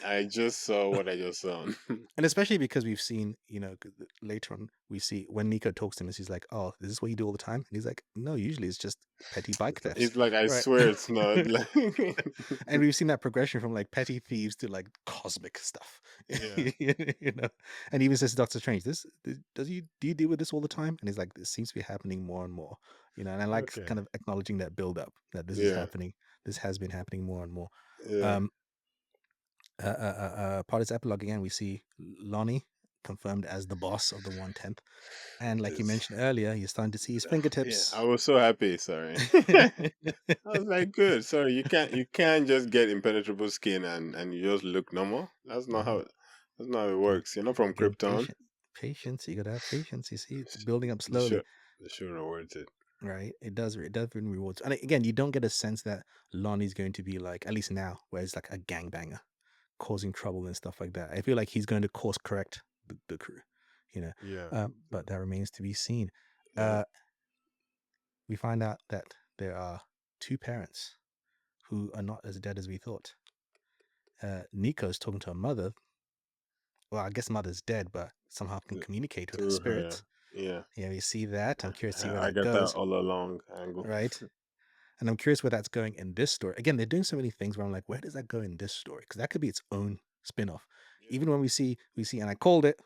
I just saw what I just saw. And especially because we've seen, 'cause later on, we see when Nico talks to him, he's like, "Oh, is this what you do all the time?" And he's like, "No, usually it's just petty bike thefts." It's like I Right. swear it's not. Like, And we've seen that progression from like petty thieves to like cosmic stuff. yeah. you know. And even says to Doctor Strange, do you deal with this all the time? And he's like, this seems to be happening more and more. And I like Okay. kind of acknowledging that build up that this is Yeah. happening. This has been happening more and more. Yeah. Um, part of this epilogue again, we see Lonnie confirmed as the boss of the 1/10, and like you It's, mentioned earlier, you're starting to see his yeah. I fingertips. was so happy. Sorry. I was like, good. Sorry, you can't just get impenetrable skin and you just look normal. No, That's not how it again, works. You're not from again, Krypton. patience. You gotta have patience. You see, it's building up The show slowly, the show rewards it. right? It does bring rewards, and again, you don't get a sense that Lonnie's going to be like, at least now, where it's like a gangbanger causing trouble and stuff like that. I feel like he's going to course correct the crew, you know. Yeah. But that remains to be seen. Yeah. Uh, we find out that there are two parents who are not as dead as we thought. Nico's talking to her mother. Well, I guess mother's dead, but somehow can communicate with her Through her. spirit. Yeah. Yeah, we see that. I'm curious to see where I that got that goes, all along angle. right? And I'm curious where that's going in this story. Again, they're doing so many things where I'm like, where does that go in this story? Because that could be its own spin-off. Even when we see, and I called it.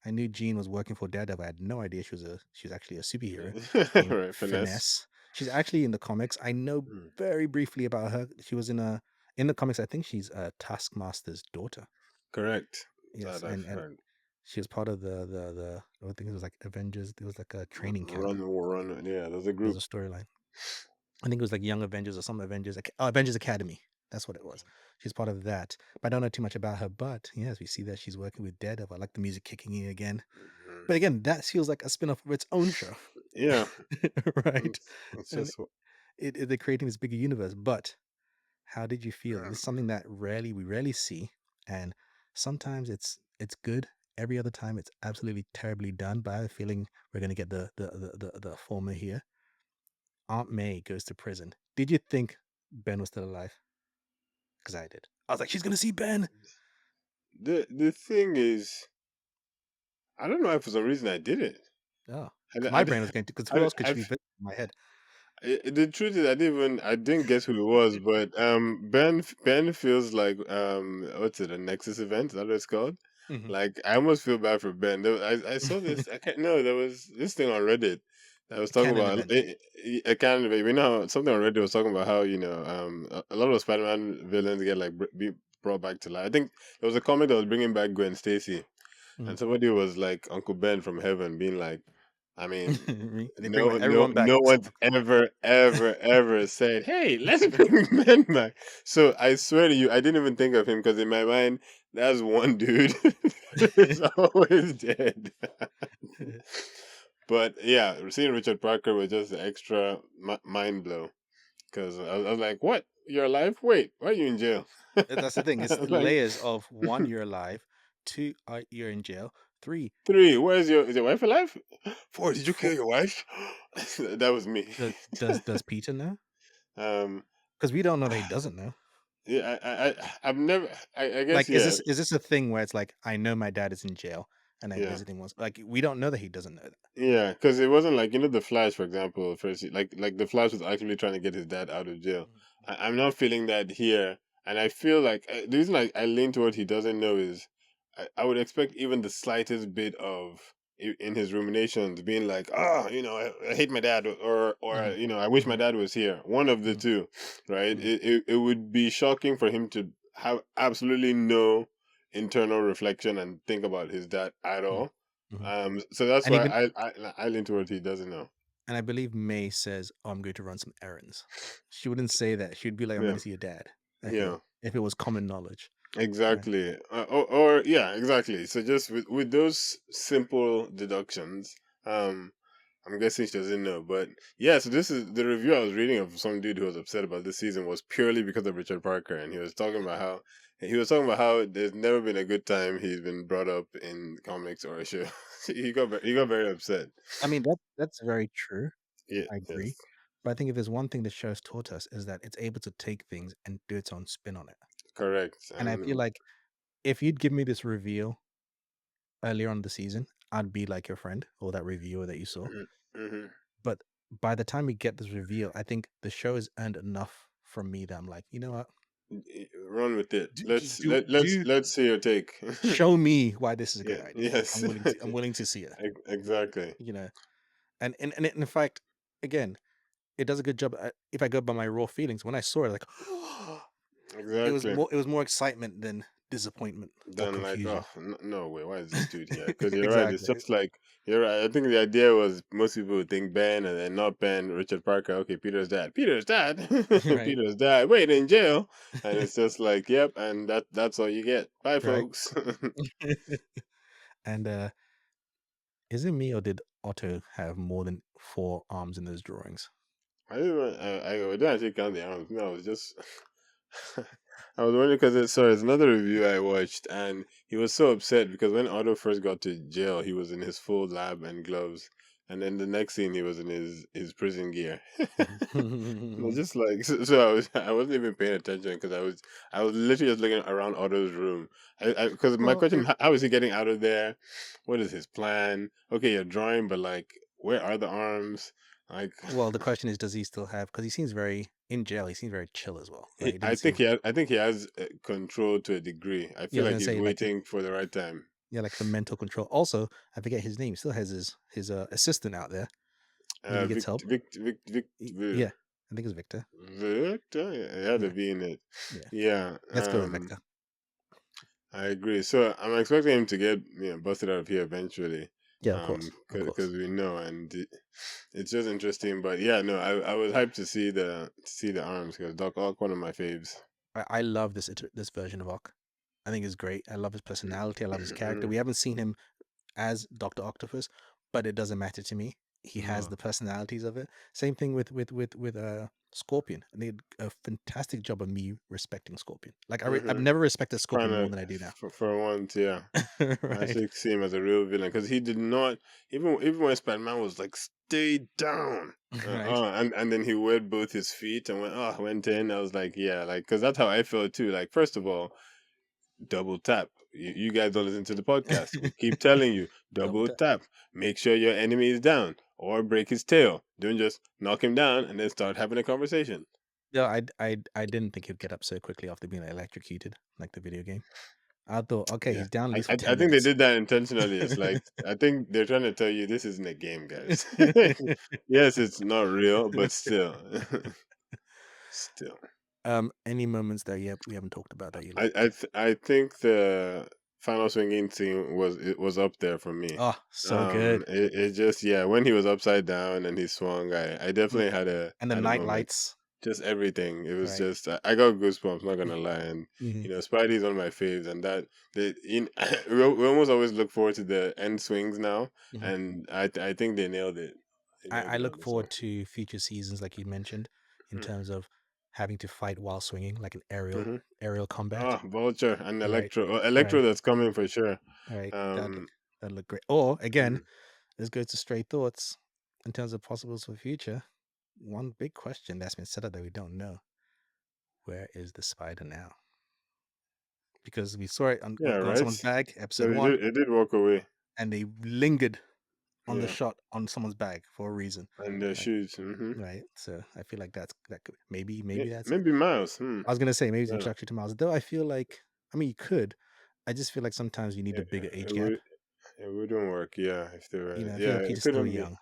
I knew Jean was working for Daredevil. I had no idea she was actually a superhero named Right, finesse. Finesse. She's actually in the comics. I know Mm, very briefly about her. She was in the comics. I think she's Taskmaster's daughter. correct. Yes, That I've and heard. she was part of the I think it was like Avengers. There was like a training camp. Run. Yeah, there's a There was group. a storyline. I think it was like Young Avengers or some Avengers. Avengers Academy. That's what it was. She's part of that. But I don't know too much about her. But yes, we see that she's working with Daredevil. I like the music kicking in again. Mhm. But again, that feels like a spin-off of its own show. Yeah, Right? it's And just they're creating this bigger universe. But how did you feel? This is something that we rarely see. And sometimes it's good. Every other time it's absolutely terribly done. But I have a feeling we're gonna get the former here. Aunt May goes to prison. Did you think Ben was still alive? Because I did. I was like, she's gonna see Ben. the thing is, I don't know if for some reason I did it. Oh, I, because I, my brain was going to. Because who I, else could she I, be visiting in my head? The truth is, I didn't guess who it was, but Ben feels like what's it, a Nexus event? Is that what it's called? Mhm. Like I almost feel bad for Ben. I saw this. I can't. No, there was this thing on Reddit that was talking Canon about event. a kind of you know something on Reddit was talking about how a lot of Spider-Man villains get like be brought back to life. I think there was a comic that was bringing back Gwen Stacy, Mhm. and somebody was like Uncle Ben from heaven, being like, I mean, They bring everyone back no except one's Uncle Ben. ever said, "Hey, let's bring Ben back." So I swear to you, I didn't even think of him because in my mind, that's one dude who's always dead. But yeah, seeing Richard Parker was just an extra mind blow because I was like, "What? You're alive? Wait, why are you in jail?" That's the thing. I It's was like, layers of one, you're alive. Two, you're in jail. Three, three, is your wife alive? Four, did you four. kill your wife? That was me. Does Peter know? um, Because we don't know that he doesn't know. yeah, I've never, I guess, Like, is yeah, this a thing where it's like I know my dad is in jail and I yeah, visit him once? Like, we don't know that he doesn't know that. yeah, because it wasn't like the Flash, for example. First, like the Flash was actively trying to get his dad out of jail. Mhm. I'm not feeling that here, and I feel like the reason I lean toward he doesn't know is I would expect even the slightest bit of in his ruminations being like, oh, I hate my dad, or Mhm. I wish my Mhm. dad was here. One of the Mhm. two, right? Mhm. It would be shocking for him to have absolutely no internal reflection and think about his dad at Mhm. all. Mhm. So that's And why even I lean towards he doesn't know. and I believe May says, "Oh, I'm going to run some errands." She wouldn't say that. She'd be like, "I'm going Yeah, to see your dad." yeah, If it was common knowledge, right? exactly. Or yeah, exactly. So just with those simple deductions, um, I'm guessing she doesn't know. But yeah, so this is the review I was reading of some dude who was upset about this season was purely because of Richard Parker, and he was talking about how there's never been a good time he's been brought up in comics or a show. He got very upset. I mean, that's very true. Yeah. I Yes. agree. But I think if there's one thing the show's taught us is that it's able to take things and do its own spin on it. Correct. And I feel And like if you'd give me this reveal earlier on in the season, I'd be like your friend or that reviewer that you saw. hmm But by the time we get this reveal, I think the show has earned enough from me that I'm like, you know what? run with it. Do Let's see your take. show me why this is a good Yeah. idea. Yes. I'm willing to see it. Exactly. You know, and in fact, again, it does a good job. If I go by my raw feelings, when I saw it, like Exactly. it was more excitement than disappointment or Then like, oh confusion. no way, why is this dude here? Because you're right. It's Exactly. just like you're right. I think the idea was most people would think Ben and then not Ben, Richard Parker. Okay, Peter's dad. Peter's dad. Right. Peter's dad. Wait in jail. And it's just like, yep. And that's all you get. Bye, Right. folks. And is it me or did Otto have more than four arms in those drawings? I didn't actually count the arms. No, it was just I was wondering because it's another review I watched, and he was so upset because when Otto first got to jail, he was in his full lab and gloves, and then the next scene he was in his prison gear. And I was just like, so I wasn't even paying attention because I was literally just looking around Otto's room. Because my Well, question, how is he getting out of there? What is his plan? Okay, you're drawing, but like, where are the arms? Like, the question is, does he still have? Because he seems very in jail. He seems very chill as well. Like He, it I didn't think seem. he has. I think he has control to a degree. I Yeah, I feel was like gonna he's say like waiting for the right time. yeah, like the mental control. Also, I forget his name. He still has his assistant out there. Maybe he gets help. Yeah, I think it's Victor. Victor. Yeah, it had to Yeah, be in it. yeah. Yeah. Let's go with Victor. I agree. So I'm expecting him to get busted out of here eventually. Yeah, of Because course. we know, and it's just interesting. But yeah, no, I was hyped to see the arms because Doc Ock, one of my faves. I love this version of Ock. I think it's great. I love his personality. I love his character. We haven't seen him as Doctor Octopus, but it doesn't matter to me. He has No. the personalities of it. Same thing with Scorpion. And they did a fantastic job of me respecting Scorpion. Like I've Mm-hmm. never respected Scorpion more Finally, than I do now. for once, yeah. I Right. actually see him as a real villain because he did not even when Spider Man was like stay down, Right. and then he wet both his feet and went in. I was like yeah, like because that's how I felt too. Like first of all, double tap. You guys don't listen to the podcast. We keep telling you Double double tap. tap. Make sure your enemy is down. or break his tail. Don't just knock him down and then start having a conversation. No, I didn't think he'd get up so quickly after being electrocuted, like the video game. I thought, okay, Yeah, he's down at least for I 10 think they minutes. did that intentionally. It's like I think they're trying to tell you this isn't a game, guys. Yes, it's not real, but still, still. Any moments that we haven't talked about that you I liked? I think the final swinging scene was up there for me. Oh, so good. It just yeah, when he was upside down and he swung, I Mm, definitely and the had a night moment. lights, Just everything. It was right? just I got goosebumps. Not gonna lie, and Mhm, Spidey's one of my faves, and that the in we almost always look forward to the end swings now, mhm. and I think they nailed it. They nailed I it on look this one. forward to future seasons, like you mentioned, in terms of having to fight while swinging, like an Mm-hmm. aerial combat. Ah, Vulture and Right, Electro. Oh, right, Electro that's coming for sure. right. Um, That look great. Or again, mm, this goes to stray thoughts in terms of possibles for the future. One big question that's been set up that we don't know: where is the spider now? Because we saw it yeah, go on right. someone's bag, So episode one, it did walk away. and they lingered on the Yeah, shot on someone's bag for a reason. and the Right, shoes. Mm-hmm. right. So I feel like that could maybe that's Maybe Miles. Hmm. I was gonna say maybe it's Yeah, introductory to Miles, though I feel like I mean you could. I just feel like sometimes you need a bigger age it gap. would it wouldn't work. Yeah, if they You were. know, I feel Yeah, like it Peter's still couldn't be. young.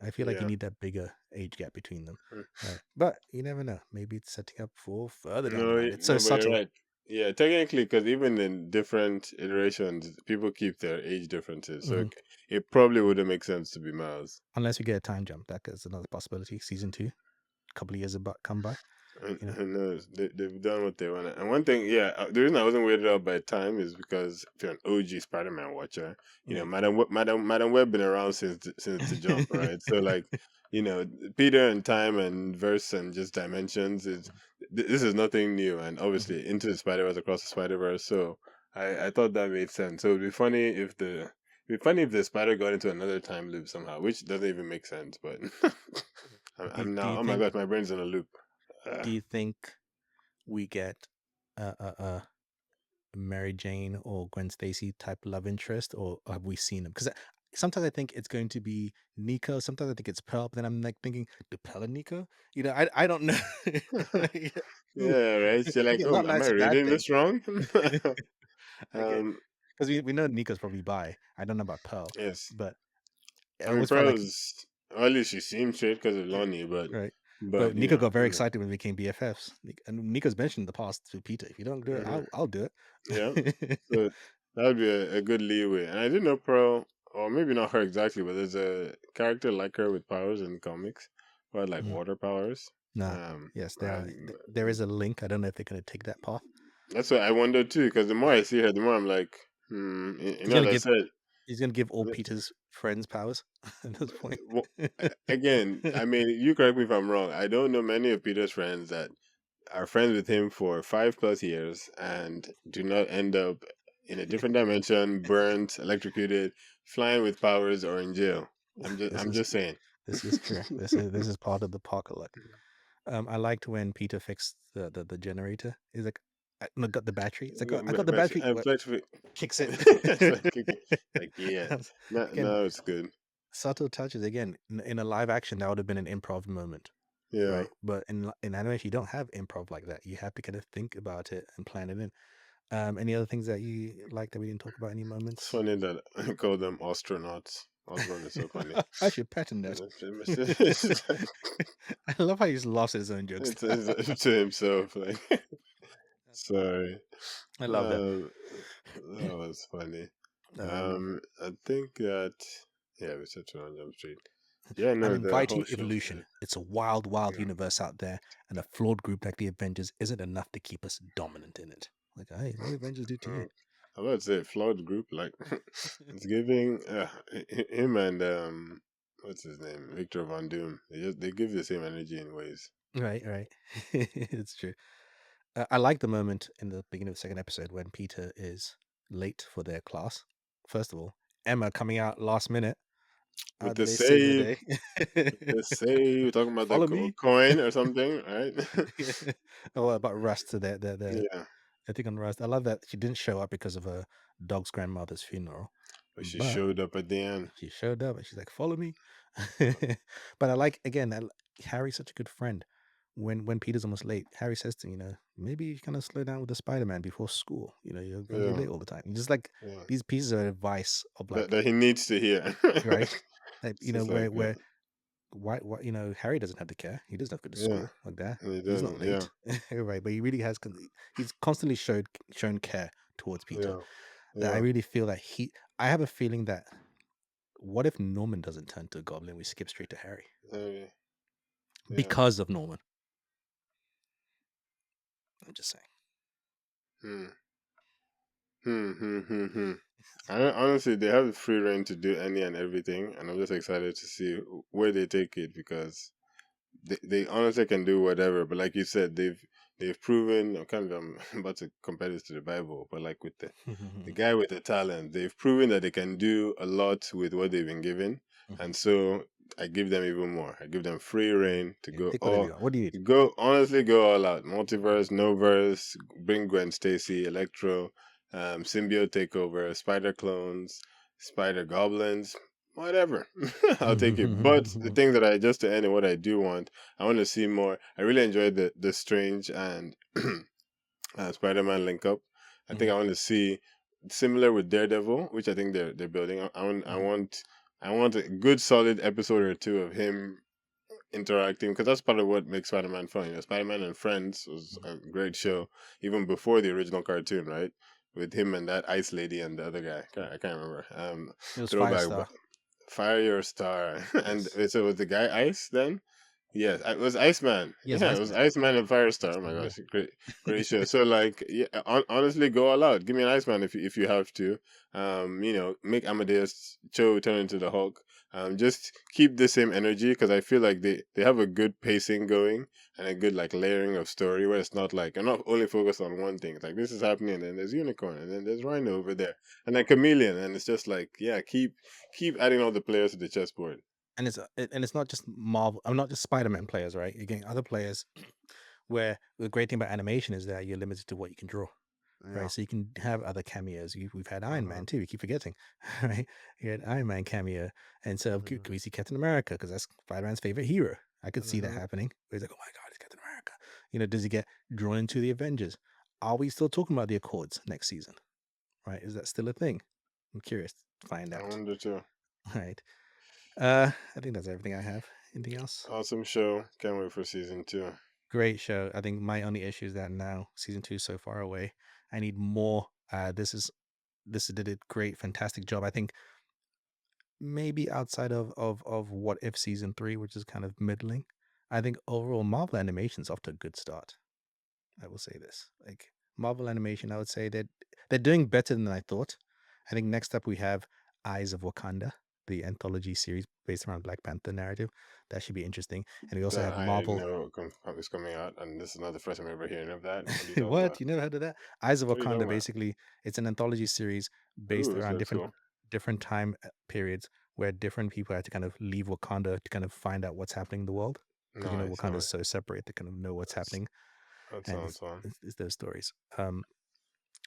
I feel like you Yeah. need that bigger age gap between them. Mm. Right. But you never know. Maybe it's setting up for further down the No, line. It's so no, but you're subtle. right. Yeah, technically, because even in different iterations, people keep their age differences, so Hmm. it probably wouldn't make sense to be Miles. Unless we get a time jump. That is another possibility. Season two, a couple of years about come by, you know. Who knows? They've done what they want. And one thing, yeah, the reason I wasn't weirded out by time is because if you're an OG Spider-Man watcher, Right. Madam Web been around since the jump, right? So like, you know, Peter and time and verse and just dimensions is this is nothing new, and Mhm. obviously into the Spider-Verse across the Spider-Verse. So I thought that made sense. So it'd be funny if the spider got into another time loop somehow, which doesn't even make sense. But I'm Do now, you oh my think gosh, my brain's in a loop. do you think we get a Mary Jane or Gwen Stacy type love interest, or have we seen them? Because sometimes I think it's going to be Nico. Sometimes I think it's Pearl. But then I'm like thinking, do Pearl and Nico? You know, I don't know. Yeah. Ooh, Yeah, right. You're like, again, oh, not am I that's a bad reading thing. this wrong? Okay, um, because we know Nico's probably bi. I don't know about Pearl, yes. but I I mean, always felt like Pearl's, well, at least she seems straight because of Lonnie, right. But but Nico got very excited when we became BFFs. And Nico's mentioned in the past to Peter, if you don't do it, mhm, I'll do yeah. it. So that would be a good leeway. And I didn't know Pearl, or maybe not her exactly, but there's a character like her with powers in comics, who had like Mm. water powers. Nah. Um, Yes, there are. and There is a link. I don't know if they're going to take that path. that's what I wonder too, because the more I see her, the more I'm like, He's going as to I give. said. He's going to give all Peter's friends powers at this point. Well, again, I mean, you correct me if I'm wrong. I don't know many of Peter's friends that are friends with him for 5+ years and do not end up in a different dimension, burnt, electrocuted, flying with powers, or in jail. this I'm is just saying. this is true. This is part of the Parker luck. I liked when Peter fixed the generator. He's like, no, got the battery. It's like, oh, I got the But battery. I'm What flexible. kicks it? It's like yeah. No, Again, no, it's good. subtle touches. Again, in a live action, that would have been an improv moment, Yeah. right? But in animation, you don't have improv like that. You have to kind of think about it and plan it in. Any other things that you like that we didn't talk about? Any It's moments? funny that I call them astronauts. Osborn is so funny. I should patent that. I love how he just laughs at his own jokes. It's to himself, like sorry. I love that. Um, that was funny. Um, I think that yeah, we said on Jump Street. Yeah, an no, the whole inviting show's evolution. good. It's a wild, wild Yeah. universe out there, and a flawed group like the Avengers isn't enough to keep us dominant in it. Like, hey, what the Avengers do to you? I'm about to say flawed group, like it's giving him and what's his name, Victor Von Doom. They give the same energy in ways. Right, right. It's true. I like the moment in the beginning of the second episode when Peter is late for their class. First of all, Emma coming out last minute. How With do the they save the save, day? the save, talking about the Follow me. coin or something, right? Oh, about Rust to their Yeah. I think on Rust. I love that she didn't show up because of her dog's grandmother's funeral. But she But showed up at the end. she showed up and she's like, "Follow me." But I like again, Harry's such a good friend. When Peter's almost late, Harry says to him, maybe you kind of slow down with the Spider-Man before school. You're gonna be Yeah, late all the time. Just like yeah. these pieces of advice of That like, that he needs to hear. right? Like, It's just like, where why Harry doesn't have to care. He doesn't have to go to yeah, school like that. and he He's not doesn't. Yeah, late, right? But he really has. He's constantly shown care towards Peter. yeah, That I yeah, really feel that I have a feeling that what if Norman doesn't turn to a goblin? We skip straight to Harry yeah, yeah. because of Norman. I'm just saying. Hmm. Hmm. Honestly, they have free reign to do any and everything, and I'm just excited to see where they take it because they honestly can do whatever. But like you said, they've proven. I'm kind of I'm about to compare this to the Bible, but like with the guy with the talent, they've proven that they can do a lot with what they've been given, Mhm. and so I give them even more. I give them free reign to Yeah, go pick whatever all. you want. What do you need? To go honestly, go all out. Multiverse, no verse, bring Gwen Stacy, Electro, symbiote takeover, spider clones, spider goblins, whatever. I'll take it. But the thing that I just to end and what I do want, I want to see more. I really enjoyed the Strange and Spider-Man link up. I think Mhm, I want to see similar with Daredevil, which I think they're building. mhm, I want a good solid episode or two of him interacting because that's part of what makes Spider-Man fun. Spider-Man and Friends was mhm. a great show even before the original cartoon, right? With him and that ice lady and the other guy. I can't remember. It was Throwback, Firestar. but Fire Your Star. And Yes. so was the guy Ice then? Yes, it was Iceman. Yes, Yeah, it was Iceman. Iceman and Firestar. Oh my Iceman. Yeah. gosh, great show. So like, yeah, honestly, go all out. Give me an Iceman if you have to. Make Amadeus Cho turn into the Hulk. Just keep the same energy because I feel like they have a good pacing going and a good like layering of story where it's not like you're not only focused on one thing. It's like this is happening, and then there's Unicorn, and then there's Rhino over there, and then Chameleon, and it's just like yeah, keep adding all the players to the chessboard. And it's not just Marvel. I'm not just Spider-Man players, right? You're getting other players where the great thing about animation is that you're limited to what you can draw. Yeah. Right, so you can have other cameos. We've had Iron Hmm. Man too. We keep forgetting, right? You had Iron Man cameo, and so Hmm. can we see Captain America because that's Spider-Man's favorite hero. I could see that Hmm. happening. Where he's like, "Oh my God, it's Captain America!" Does he get drawn into the Avengers? Are we still talking about the Accords next season? Right? Is that still a thing? I'm curious to find I out. wonder too. Right. I think that's everything I have. Anything else? Awesome show. Can't wait for season two. Great show. I think my only issue is that now season two is so far away. I need more. This did a great, fantastic job. I think maybe outside of What If season three, which is kind of middling. I think overall Marvel Animation's off to a good start. I will say this. Like Marvel Animation, I would say that they're doing better than I thought. I think next up we have Eyes of Wakanda, the anthology series based around Black Panther narrative. That should be interesting. And we also That have I didn't Marvel. know is coming out, and this is not the first time I'm ever hearing of that. What are you talking What? about? You never heard of that? Eyes of What are you talking Wakanda, about? basically, it's an anthology series based Ooh, this around looks cool. different time periods where different people had to kind of leave Wakanda to kind of find out what's happening in the world. Because Nice, Wakanda is nice. so separate, they kind of know what's That's, happening, that and sounds fun. it's those stories.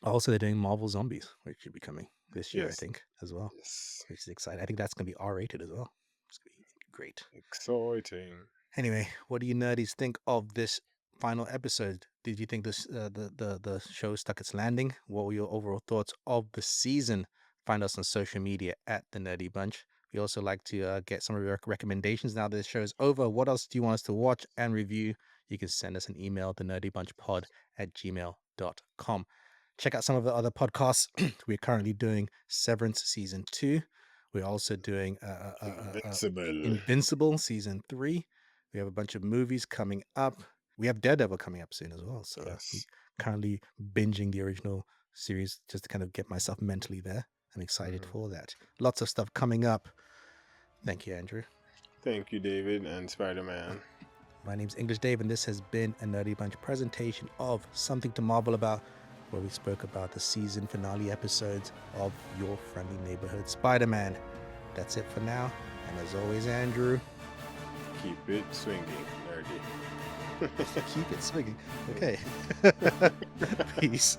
Also, they're doing Marvel Zombies, which should be coming this year, I Yes, think, as well, yes. which is exciting. I think that's gonna be R-rated as well. It's gonna be great. Exciting. Anyway, what do you nerdies think of this final episode? Did you think this the show stuck its landing? What were your overall thoughts of the season? Find us on social media at the Nerdy Bunch. We also like to get some of your recommendations now that the show is over. What else do you want us to watch and review? You can send us an email, thenerdybunchpod@gmail.com. Check out some of the other podcasts. We're currently doing Severance Season 2. We're also doing Invincible. Invincible Season 3. We have a bunch of movies coming up. We have Daredevil coming up soon as well. So I'm Yes. currently binging the original series just to kind of get myself mentally there. I'm excited Hmm. for that. Lots of stuff coming up. Thank you, Andrew. Thank you, David and Spider Man. My name's English Dave, and this has been a Nerdy Bunch presentation of Something to Marvel About, where we spoke about the season finale episodes of Your Friendly Neighborhood Spider-Man. That's it for now. And as always, Andrew, Keep it swinging, nerdy. keep it swinging. Okay. Peace.